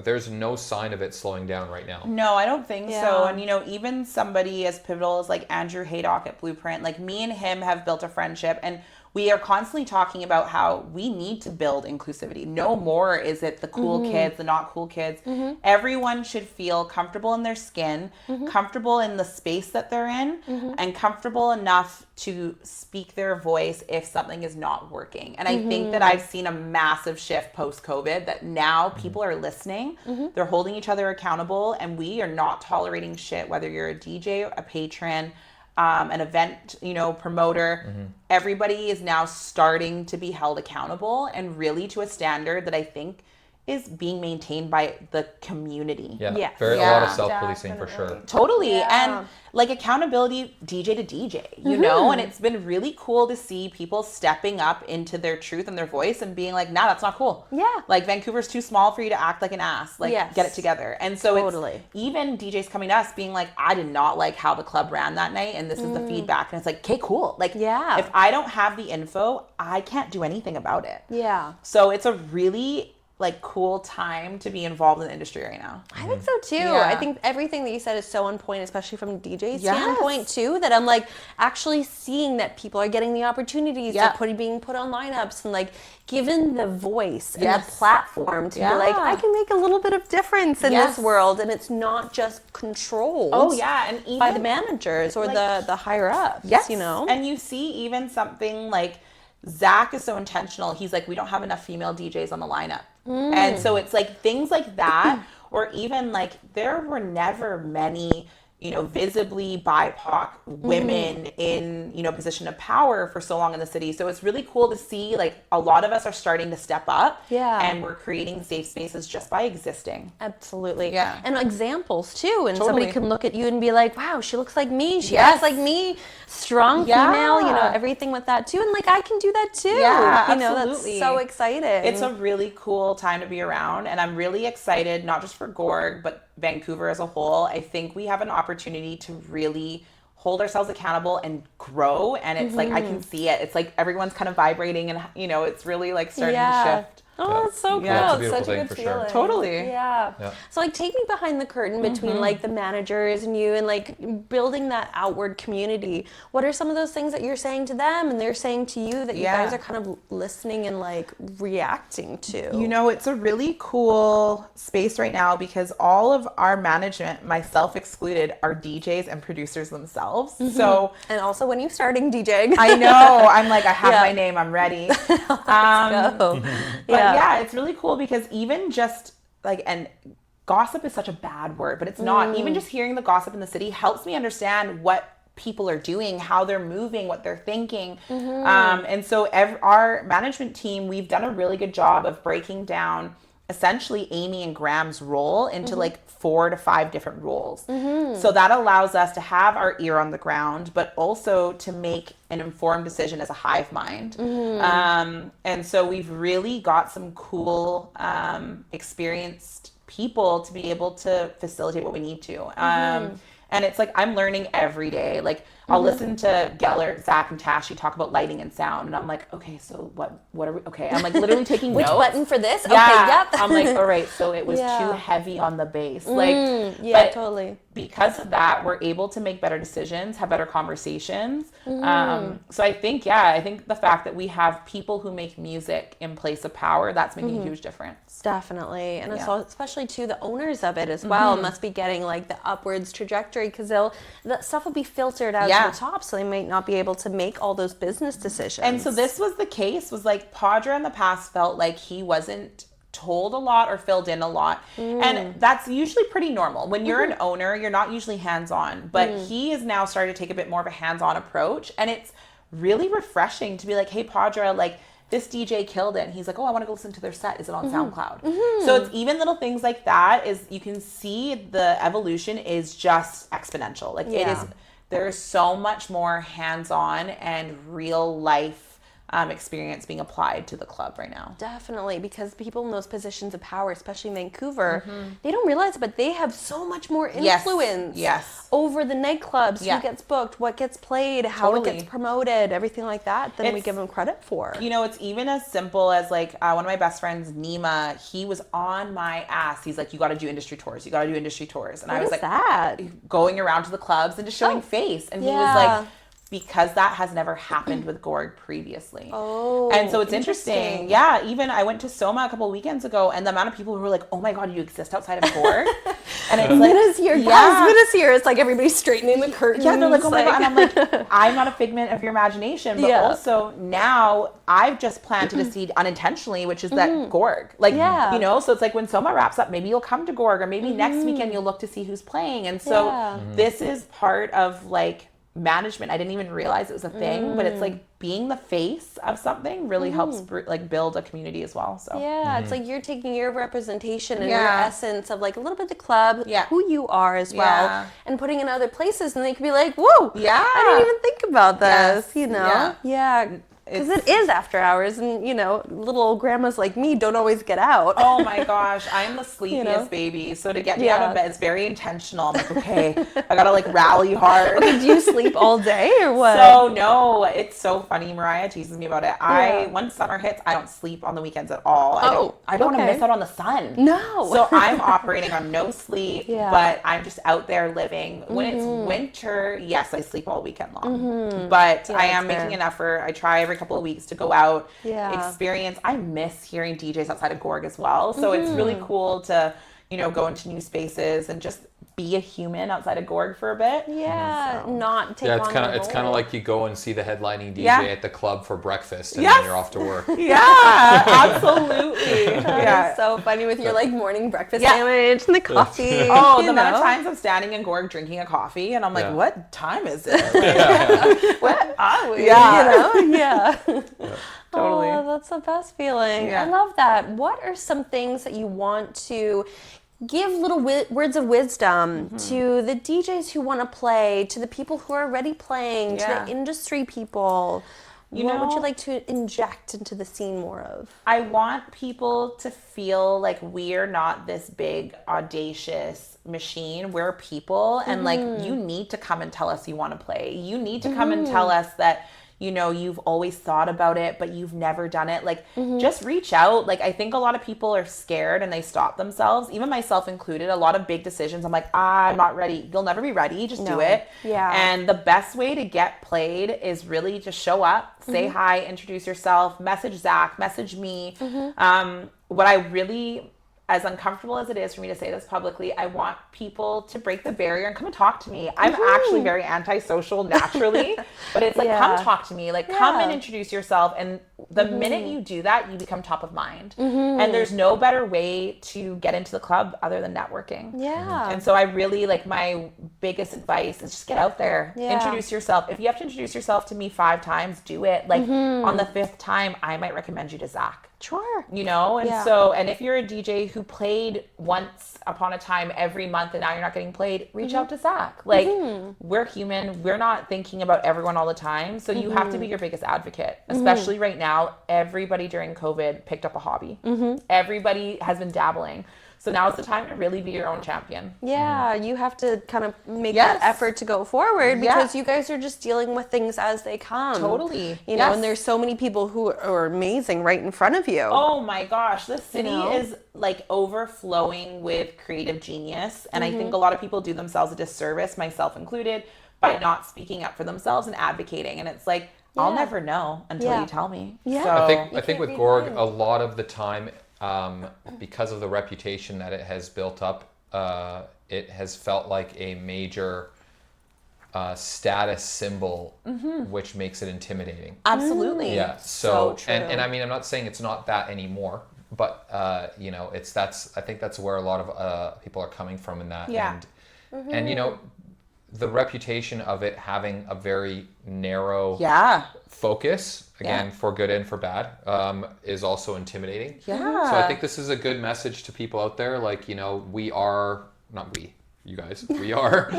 There's no sign of it slowing down right now. No, I don't think so. And, even somebody as pivotal as like Andrew Haydock at Blueprint, like me and him have built a friendship, and we are constantly talking about how we need to build inclusivity. No more is it the cool kids, the not cool kids. Everyone should feel comfortable in their skin, comfortable in the space that they're in, and comfortable enough to speak their voice if something is not working. And I think that I've seen a massive shift post-COVID, that now people are listening, they're holding each other accountable, and we are not tolerating shit, whether you're a DJ, a patron, an event, promoter. Everybody is now starting to be held accountable, and really to a standard that I think is being maintained by the community. A lot of self-policing for sure. Totally. And like accountability DJ to DJ, and it's been really cool to see people stepping up into their truth and their voice and being like, nah, that's not cool. Like Vancouver's too small for you to act like an ass. Like get it together. And so it's even DJs coming to us being like, I did not like how the club ran that night, and this is the feedback. And it's like, okay, cool. Like if I don't have the info, I can't do anything about it. So it's a really cool time to be involved in the industry right now. I think so too. I think everything that you said is so on point, especially from a DJ standpoint too, that I'm like actually seeing that people are getting the opportunities to being put on lineups, and like given the voice and the platform to be like, I can make a little bit of difference in this world, and it's not just controlled and even by the managers or the higher ups. And you see even something like Zach is so intentional. He's like, we don't have enough female DJs on the lineup. And so it's like things like that, or even like there were never many, visibly BIPOC women in, position of power for so long in the city. So it's really cool to see like a lot of us are starting to step up, and we're creating safe spaces just by existing. Absolutely. And examples too. And somebody can look at you and be like, wow, she looks like me. She acts like me. Strong female, everything with that too. And like, I can do that too. That's so exciting. It's a really cool time to be around. And I'm really excited, not just for Gorg, but Vancouver as a whole. I think we have an opportunity to really hold ourselves accountable and grow. And it's like, I can see it. It's like everyone's kind of vibrating, and, it's really like starting to shift. Oh, that's so cool. It's such a good feeling. Sure. Totally. Yeah. So like take me behind the curtain between like the managers and you, and like building that outward community. What are some of those things that you're saying to them and they're saying to you that you guys are kind of listening and like reacting to? It's a really cool space right now, because all of our management, myself excluded, are DJs and producers themselves. So, and also when you're starting DJing, I know, I'm like, I have my name, I'm ready. Let's go. But it's really cool, because even just like, and gossip is such a bad word, but it's not. Even just hearing the gossip in the city helps me understand what people are doing, how they're moving, what they're thinking. And so our management team, we've done a really good job of breaking down essentially Amy and Graham's role into like 4 to 5 different roles. So that allows us to have our ear on the ground, but also to make an informed decision as a hive mind. And so we've really got some cool, experienced people to be able to facilitate what we need to. And it's like, I'm learning every day. Like I'll listen to Gellert, Zach, and Tashi talk about lighting and sound, and I'm like, okay, so what are we, okay. I'm like literally taking Which notes. button for this? Yeah. Okay, yep. I'm like, all right, so it was too heavy on the bass. But totally. Because of that, we're able to make better decisions, have better conversations. So I think the fact that we have people who make music in place of power, that's making a huge difference. Definitely. And especially to the owners of it as well, must be getting like the upwards trajectory, because the stuff will be filtered out to the top, so they might not be able to make all those business decisions. And so this was the case, was like Padre in the past felt like he wasn't told a lot or filled in a lot. And that's usually pretty normal. When you're an owner, you're not usually hands-on, but he is now starting to take a bit more of a hands-on approach. And it's really refreshing to be like, hey, Padre, like, this DJ killed it. And he's like, oh, I want to go listen to their set. Is it on SoundCloud? So it's even little things like that is you can see the evolution is just exponential. Like it is, there's so much more hands-on and real life experience being applied to the club right now. Definitely, because people in those positions of power, especially in Vancouver, they don't realize it, but they have so much more influence over the nightclubs, who gets booked, what gets played, how it gets promoted, everything like that, than we give them credit for. You know, it's even as simple as like one of my best friends, Nima, he was on my ass. He's like, you got to do industry tours. You got to do industry tours. And I was like, going around to the clubs and just showing face. And he was like, because that has never happened with Gorg previously. Oh, and so it's interesting. Yeah, even I went to Soma a couple of weekends ago, and the amount of people who were like, "Oh my God, you exist outside of Gorg?" And it's like, Minna's here, guys. Minna's here. It's like everybody's straightening the curtains. Yeah, they're like, "Oh my God," and I'm like, "I'm not a figment of your imagination," but also now I've just planted a seed unintentionally, which is that Gorg, like you know. So it's like when Soma wraps up, maybe you'll come to Gorg, or maybe next weekend you'll look to see who's playing. And so this is part of like management. I didn't even realize it was a thing, but it's like being the face of something really helps like build a community as well. So it's like you're taking your representation and your essence of like a little bit of the club, who you are as well, and putting in other places, and they can be like, whoa, I didn't even think about this, you know? Because it is after hours, and you know, little old grandmas like me don't always get out. Oh my gosh, I'm the sleepiest baby. So to get me out of bed, it's very intentional. I'm like, okay, I gotta like rally hard. Did you sleep all day or what? So no, it's so funny. Mariah teases me about it. Once summer hits, I don't sleep on the weekends at all. I don't want to miss out on the sun. No. So I'm operating on no sleep, but I'm just out there living. When it's winter, yes, I sleep all weekend long. But I am making an effort. I try every couple of weeks to go out, experience. I miss hearing DJs outside of Gorg as well. So it's really cool to, you know, go into new spaces and just be a human outside of Gorg for a bit. Not take on it's kind of like you go and see the headlining DJ at the club for breakfast, and then you're off to work. Absolutely. It's so funny with your like morning breakfast sandwich and the coffee. The amount of times I'm standing in Gorg drinking a coffee, and I'm like, what time is it? What are we? You know? Totally. Oh, that's the best feeling. I love that. What are some things that you want to give little words of wisdom to the DJs who want to play, to the people who are already playing, to the industry people? What would you like to inject into the scene more of? I want people to feel like we're not this big, audacious machine. We're people, and like you need to come and tell us you want to play. You need to come and tell us that, you know, you've always thought about it, but you've never done it. Like, just reach out. Like, I think a lot of people are scared and they stop themselves, even myself included. A lot of big decisions, I'm like, I'm not ready. You'll never be ready. Just do it. And the best way to get played is really just show up, say hi, introduce yourself, message Zach, message me. What I really, as uncomfortable as it is for me to say this publicly, I want people to break the barrier and come and talk to me. I'm actually very antisocial naturally, but it's like, come talk to me. Like, come and introduce yourself. And the minute you do that, you become top of mind. And there's no better way to get into the club other than networking. And so I really, like, my biggest advice is just get out there. Introduce yourself. If you have to introduce yourself to me 5 times, do it. Like, on the 5th time, I might recommend you to Zach. Sure. You know, and so, and if you're a DJ who played once upon a time every month and now you're not getting played, reach out to Zach. Like, we're human. We're not thinking about everyone all the time. So you have to be your biggest advocate, especially right now. Everybody during COVID picked up a hobby. Everybody has been dabbling. So now is the time to really be your own champion. You have to kind of make that effort to go forward because you guys are just dealing with things as they come. Totally. You know, and there's so many people who are amazing right in front of you. Oh my gosh, this city is like overflowing with creative genius. And I think a lot of people do themselves a disservice, myself included, by not speaking up for themselves and advocating. And it's like, I'll never know until you tell me. So I think with Gorg, a lot of the time, because of the reputation that it has built up, it has felt like a major status symbol, which makes it intimidating. Absolutely. Yeah. So true. And I mean, I'm not saying it's not that anymore, but you know, I think that's where a lot of people are coming from in that. And you know, the reputation of it having a very narrow focus, again, for good and for bad, is also intimidating. Yeah. So I think this is a good message to people out there. Like, you know, we are, not we, you guys, we are,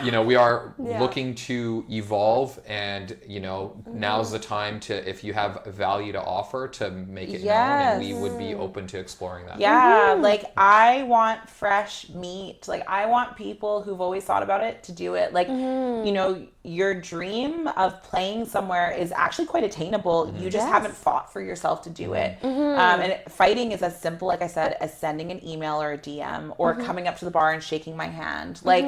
you know, we are looking to evolve, and, you know, now's the time to, if you have value to offer, to make it known, and we would be open to exploring that. Yeah, like I want fresh meat. Like I want people who've always thought about it to do it. Like, you know, your dream of playing somewhere is actually quite attainable. You just haven't fought for yourself to do it. And fighting is as simple, like I said, as sending an email or a DM or coming up to the bar and shaking my hand. Like,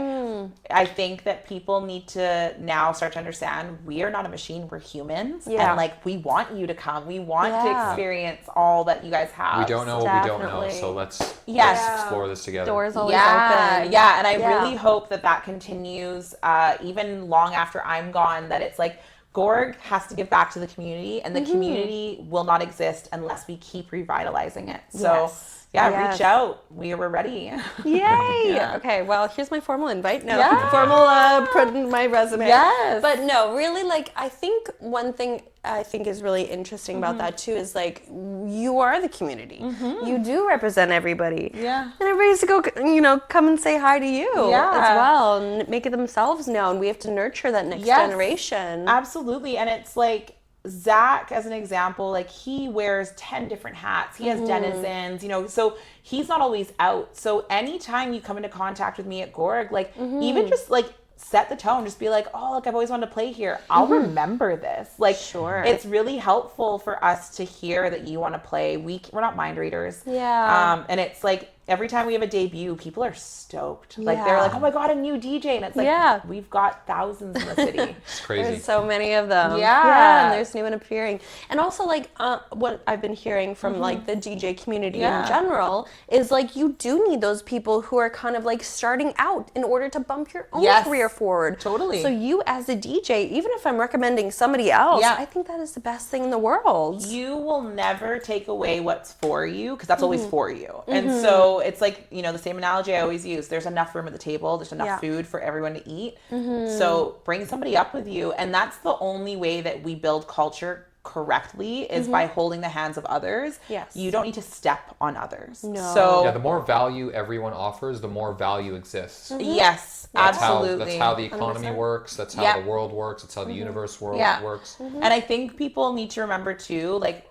I think that people need to now start to understand we are not a machine, we're humans. And like, we want you to come. We want to experience all that you guys have. We don't know what we don't know, so let's explore this together. Doors always open. Yeah, and I Yeah. really hope that that continues even long after I'm gone, that it's like, Gorg has to give back to the community, and the community will not exist unless we keep revitalizing it. So reach out. We were ready. Yay! Okay, well, here's my formal invite. No, formal put in my resume. Yes. But no, really, like, I think one thing I think is really interesting about that too is, like, you are the community. You do represent everybody. Yeah. And everybody has to go, you know, come and say hi to you as well and make it themselves known. We have to nurture that next generation. Absolutely. And it's like, Zach, as an example, like, he wears 10 different hats. He has denizens, you know, so he's not always out. So anytime you come into contact with me at Gorg, like, even just like set the tone, just be like, oh, look, I've always wanted to play here. I'll remember this. Like, it's really helpful for us to hear that you want to play. We're not mind readers. And it's like, every time we have a debut, people are stoked. Like, they're like, oh my God, a new DJ. And it's like, we've got thousands in the city. It's crazy. There's so many of them. And there's new and appearing. And also, like, what I've been hearing from, like, the DJ community in general is, like, you do need those people who are kind of, like, starting out in order to bump your own career forward. Totally. So you, as a DJ, even if I'm recommending somebody else, I think that is the best thing in the world. You will never take away what's for you, because that's always for you. And so it's like, you know, the same analogy I always use. There's enough room at the table. There's enough food for everyone to eat. So bring somebody up with you. And that's the only way that we build culture correctly is by holding the hands of others. You don't need to step on others. So the more value everyone offers, the more value exists. Yes, absolutely. That's how the economy 100%. Works. That's how the world works. That's how the universe works. And I think people need to remember too, like,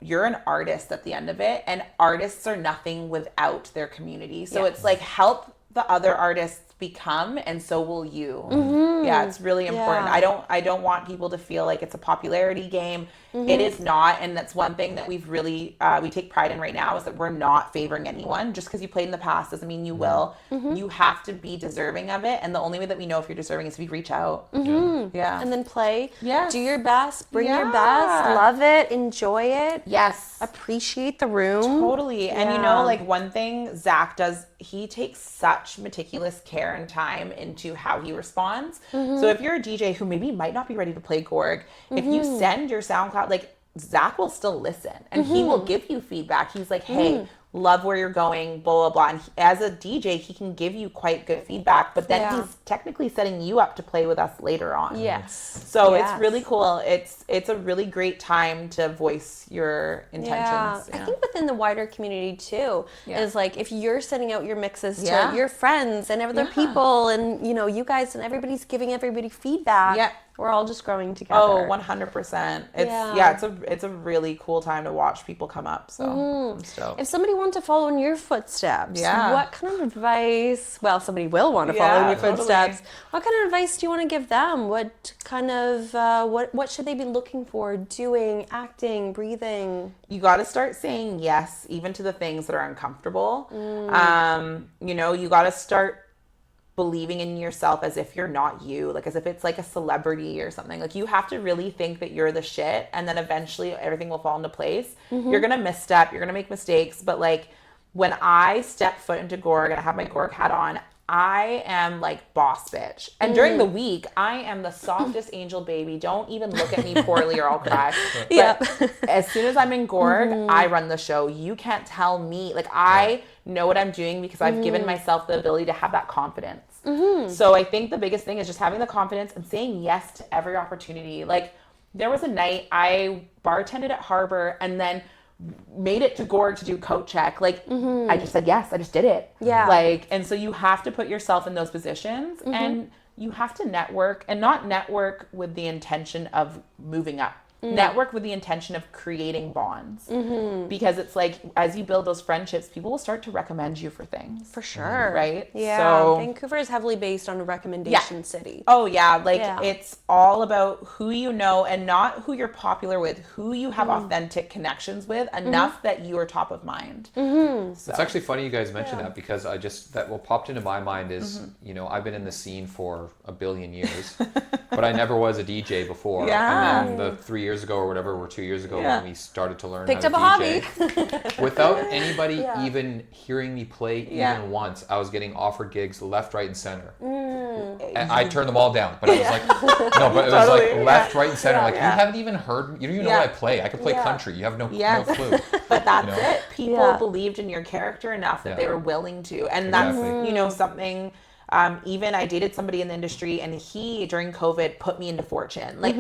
you're an artist at the end of it, and artists are nothing without their community. So it's like, help the other artists become, and so will you. Yeah, it's really important. I don't want people to feel like it's a popularity game. It is not, and that's one thing that we've really we take pride in right now, is that we're not favoring anyone. Just because you played in the past doesn't mean you will. You have to be deserving of it, and the only way that we know if you're deserving is if you reach out. And then play. Do your best. Bring your best. Love it. Enjoy it. Appreciate the room. Totally. And you know, like, one thing Zach does, he takes such meticulous care and time into how he responds. So if you're a DJ who maybe might not be ready to play Gorg, if you send your SoundCloud, like, Zach will still listen, and he will give you feedback. He's like, hey, love where you're going, blah, blah, blah. And as a DJ, he can give you quite good feedback, but then he's technically setting you up to play with us later on. So it's really cool. It's a really great time to voice your intentions. I think within the wider community too, is like, if you're sending out your mixes to your friends and other people, and, you know, you guys, and everybody's giving everybody feedback, we're all just growing together. Oh, 100%. It's a really cool time to watch people come up. So I'm stoked. If somebody wants to follow in your footsteps, what kind of advice? Well, somebody will want to follow in your footsteps. What kind of advice do you want to give them? What kind of what should they be looking for, doing, acting, breathing? You got to start saying yes, even to the things that are uncomfortable. You know, you got to start believing in yourself as if you're not you, like, as if it's like a celebrity or something. Like, you have to really think that you're the shit, and then eventually everything will fall into place. You're gonna misstep, you're gonna make mistakes, but, like, when I step foot into Gorg and I have my Gorg hat on, I am like boss bitch. And during the week, I am the softest angel baby. Don't even look at me poorly or I'll cry. But as soon as I'm in Gorg, I run the show. You can't tell me. Like, I know what I'm doing because I've given myself the ability to have that confidence. So I think the biggest thing is just having the confidence and saying yes to every opportunity. Like, there was a night I bartended at Harbor and then made it to Gorg to do coat check. Like, I just said yes. I just did it. Yeah. Like, and so you have to put yourself in those positions and you have to network, and not network with the intention of moving up. Network with the intention of creating bonds, because it's like, as you build those friendships, people will start to recommend you for things. For sure. Right? Yeah. So, Vancouver is heavily based on a recommendation city. oh yeah, like it's all about who you know and not who you're popular with, who you have authentic connections with enough that you are top of mind. So. It's actually funny you guys mentioned that, because what popped into my mind is, you know, I've been in the scene for a billion years, but I never was a DJ before. Yeah. And then the 3 years ago or whatever, or 2 years ago, when we started to learn Picked how to up a DJ, hobby. without anybody even hearing me play even once, I was getting offered gigs left, right, and center. And I turned them all down, but I was like, no, but it was like left, right, and center. Like, you haven't even heard me. You don't even know what I play. I could play country. You have no clue. But that's it. People believed in your character enough that they were willing to. And that's, you know, something, even I dated somebody in the industry, and he, during COVID, put me into Fortune. Like,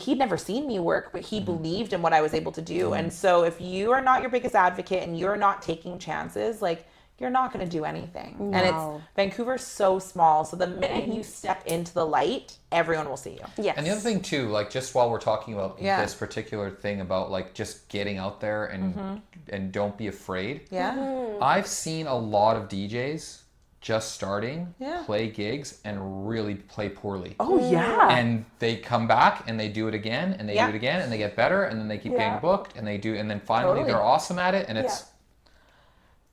he'd never seen me work, but he believed in what I was able to do. And so if you are not your biggest advocate and you're not taking chances, like, you're not going to do anything. No. And Vancouver's so small. So the minute you step into the light, everyone will see you. Yes. And the other thing too, like, just while we're talking about this particular thing about like just getting out there and don't be afraid. Yeah. I've seen a lot of DJs just starting play gigs and really play poorly. Oh yeah. And they come back and they do it again and they do it again and they get better and then they keep getting booked and then finally they're awesome at it, and it's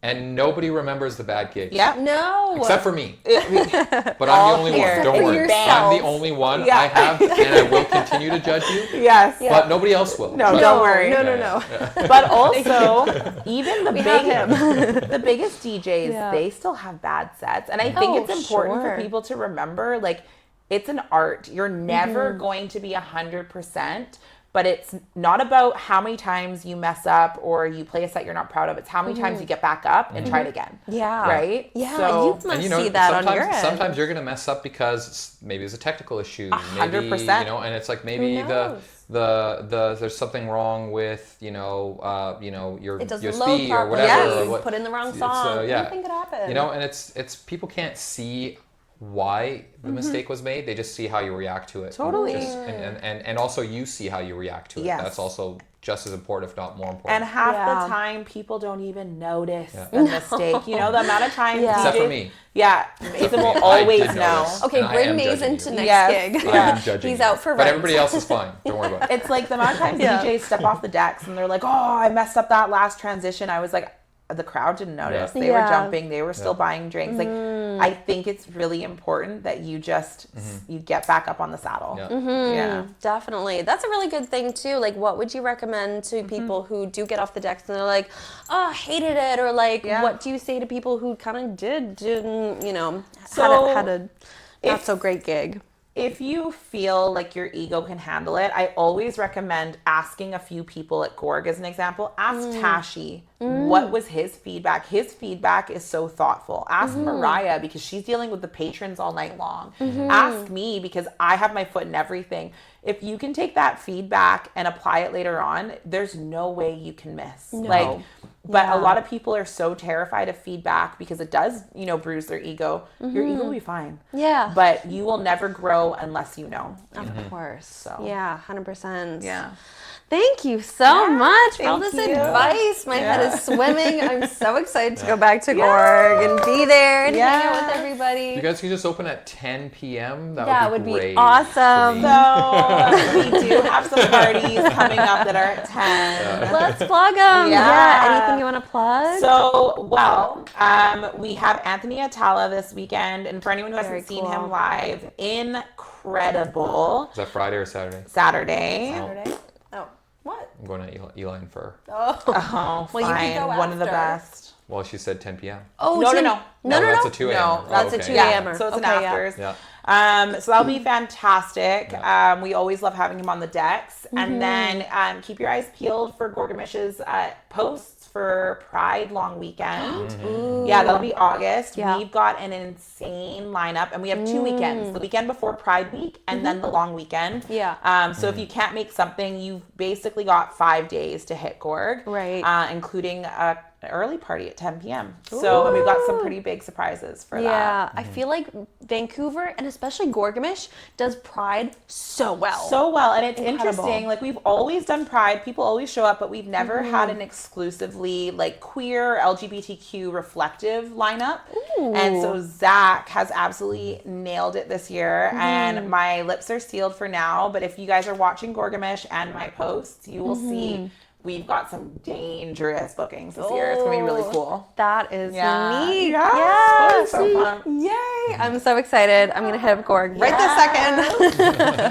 and nobody remembers the bad gigs. Yeah. No. Except for me. But I'm the only one. Don't worry. Yourself. I'm the only one. I have, and I will continue to judge you. Yes. But nobody else will. No, don't worry. No. But also, even the the biggest DJs, they still have bad sets. And I think it's important for people to remember, like, it's an art. You're never going to be 100%. But it's not about how many times you mess up or you play a set you're not proud of. It's how many times you get back up and try it again. Yeah. Right? Yeah, So, you must see that on your end. Sometimes you're going to mess up because maybe it's a technical issue. 100%. Maybe, you know, and it's like maybe the there's something wrong with, your USB or whatever. Yes, put in the wrong song. Anything could happen. You know, and it's people can't see why the mistake was made. They just see how you react to it. Totally. And also you see how you react to it. Yes. That's also just as important, if not more important. And half the time, people don't even notice the mistake. You know, the amount of times Except for me. Yeah, Mazen will always know. Okay, bring Mazen to next gig. I am judging He's out for But rent. everybody else is fine. Don't worry about it. It's like the amount of times DJs step off the decks and they're like, oh, I messed up that last transition. I was like, the crowd didn't notice. They were jumping. They were still buying drinks. Like, I think it's really important that you just you get back up on the saddle. Yeah. Definitely. That's a really good thing too. Like, what would you recommend to people who do get off the decks and they're like, oh, hated it, or like, what do you say to people who kind of didn't, you know, had a not so great gig? If you feel like your ego can handle it, I always recommend asking a few people at Gorg. As an example, ask Tashi what was his feedback. His feedback is so thoughtful. Ask Mariah, because she's dealing with the patrons all night long. Ask me, because I have my foot in everything. If you can take that feedback and apply it later on, there's no way you can miss. No. But a lot of people are so terrified of feedback because it does, bruise their ego. Your ego will be fine. Yeah. But you will never grow unless you know. Of course. So. Yeah, 100%. Yeah. Thank you so much for all this thank you. advice. My head is swimming. I'm so excited to go back to Gorg and be there and hang out with everybody. You guys can just open at 10 p.m. That would be great awesome. So we do have some parties coming up that are at 10. Let's plug them. Yeah. Anything you want to plug? So, we have Anthony Atala this weekend. And for anyone who hasn't seen him live, incredible. Is that Friday or Saturday? Saturday. Oh, what? I'm going to Eline for. Oh, Well, fine. you can go One of the after. best. Well, she said 10 p.m. Oh, No. No. That's a 2 a.m. No, that's a 2 a.m. So it's an Okay, afters. Yeah. So that'll be fantastic. We always love having him on the decks. And then keep your eyes peeled for Gorg-o-Mish's posts for Pride long weekend. Yeah, that'll be August. We've got an insane lineup, and we have 2 weekends: the weekend before Pride Week, and then the long weekend. So if you can't make something, you've basically got 5 days to hit Gorg, right? Including an early party at 10 p.m. So and we've got some pretty big surprises for that. Yeah, I feel like Vancouver, and especially Gorg-o-Mish, does Pride so well. So well, and it's interesting. Like, we've always done Pride. People always show up, but we've never had an exclusively like queer LGBTQ reflective lineup. And so Zach has absolutely nailed it this year. And my lips are sealed for now. But if you guys are watching Gorg-o-Mish and my posts, you will see we've got some dangerous bookings this year. It's going to be really cool. That is neat. Yeah. So fun. Yay. I'm so excited. I'm going to hit up Gorg right this second.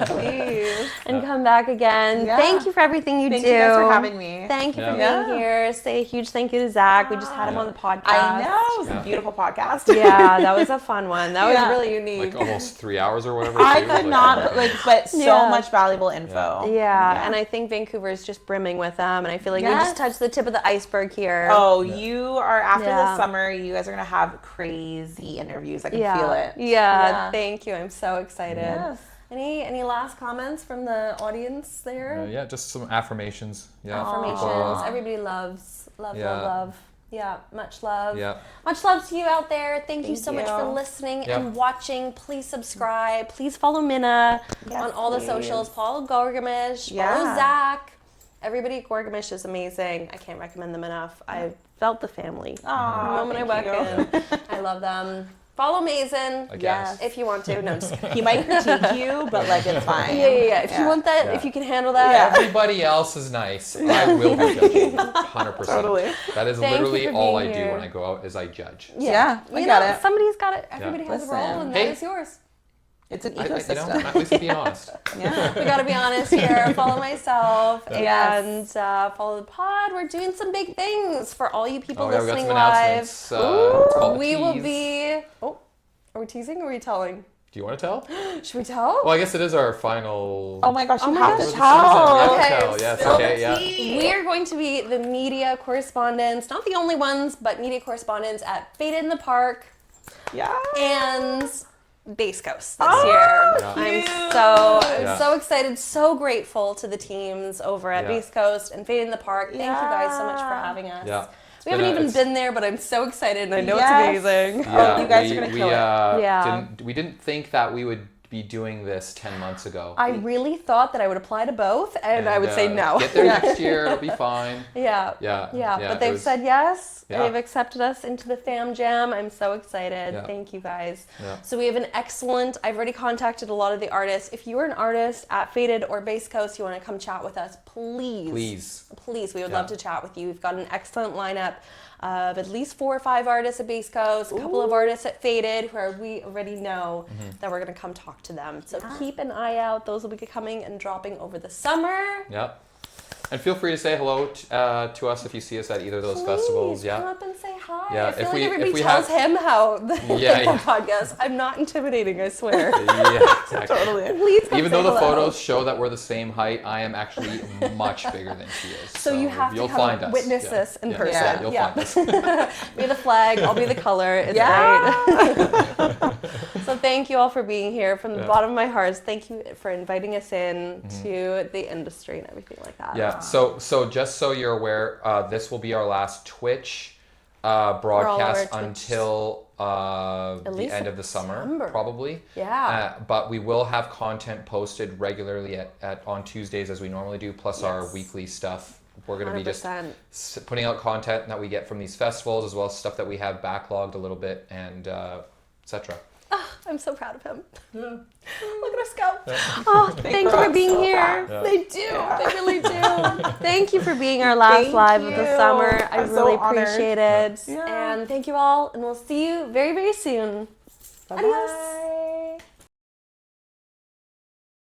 Please. And come back again. Thank you for everything you do. Thank you guys for having me. Thank you for being here. Say a huge thank you to Zach. We just had him on the podcast. I know. It was a beautiful podcast. Yeah, that was a fun one. That was really unique. Like almost 3 hours or whatever. I could not, but so much valuable info. Yeah, and I think Vancouver is just brimming with them. And I feel like we just touched the tip of the iceberg here. Oh, you are, after the summer, you guys are going to have crazy interviews. I can feel it. Yeah, thank you. I'm so excited. Yes. Any last comments from the audience there? Yeah, just some affirmations. Yeah. Affirmations. Everybody love. Yeah, much love. Yeah. Much love to you out there. Thank you so much for listening and watching. Please subscribe. Please follow Minna on all the socials. Follow Gorg-o-Mish. Follow Zach. Everybody at Gorg-o-Mish is amazing. I can't recommend them enough. I felt the family. The moment I walk in. I love them. Follow Mazen. If you want to. No, just he might critique you, but like it's fine. Yeah. If you want that, if you can handle that. Everybody else is nice. I will be judging. 100%. Totally. That is literally all I do when I go out is I judge. So. Yeah, I got it. Somebody's got it. Everybody has a role, and that is yours. It's an ecosystem. At least being honest. We got to be honest here. Follow myself and follow the pod. We're doing some big things for all you people listening we got some live. It's called We the will tease. be. Oh, are we teasing or are we telling? Do you want to tell? Should we tell? Well, I guess it is our final. Oh my gosh, you have to season. tell. Yes, okay, We are going to be the media correspondents, not the only ones, but media correspondents at Faded in the Park. Yeah. And Base Coast this year. I'm so excited, so grateful to the teams over at Base Coast and Fade in the Park. Thank you guys so much for having us. Yeah. We haven't even been there, but I'm so excited and I know it's amazing. You guys are going to kill it. We didn't think that we would be doing this 10 months ago. I really thought that I would apply to both and I would say no. Get there next year, it'll be fine. But they've said yes. They've accepted us into the Fam Jam. I'm so excited. Thank you guys. So we have an excellent, I've already contacted a lot of the artists. If you are an artist at Faded or Base Coast, you want to come chat with us, please, we would love to chat with you. We've got an excellent lineup of at least 4 or 5 artists at Base Coast, a couple of artists at Faded where we already know that we're going to come talk to them. So keep an eye out. Those will be coming and dropping over the summer. Yep. And feel free to say hello to us if you see us at either of those festivals. Come up and say hi. Yeah, I feel like everybody tells him how the podcast. I'm not intimidating, I swear. Exactly. Totally. Please even though the photos show that we're the same height, I am actually much bigger than she is. So you have to come witness this in person. Yeah, you'll find us. Be the flag, I'll be the color. It's great. So thank you all for being here. From the bottom of my heart, thank you for inviting us in to the industry and everything like that. Yeah. So just so you're aware, this will be our last Twitch broadcast until the end of the summer, probably. Yeah. But we will have content posted regularly on Tuesdays as we normally do, plus our weekly stuff. We're going to be just putting out content that we get from these festivals, as well as stuff that we have backlogged a little bit, and etc. Oh, I'm so proud of him. Look at us go. Oh, thank you for being here. They do. They really do. Thank you for being our last live of the summer. I really appreciate it. And thank you all. And we'll see you very, very soon. Adios.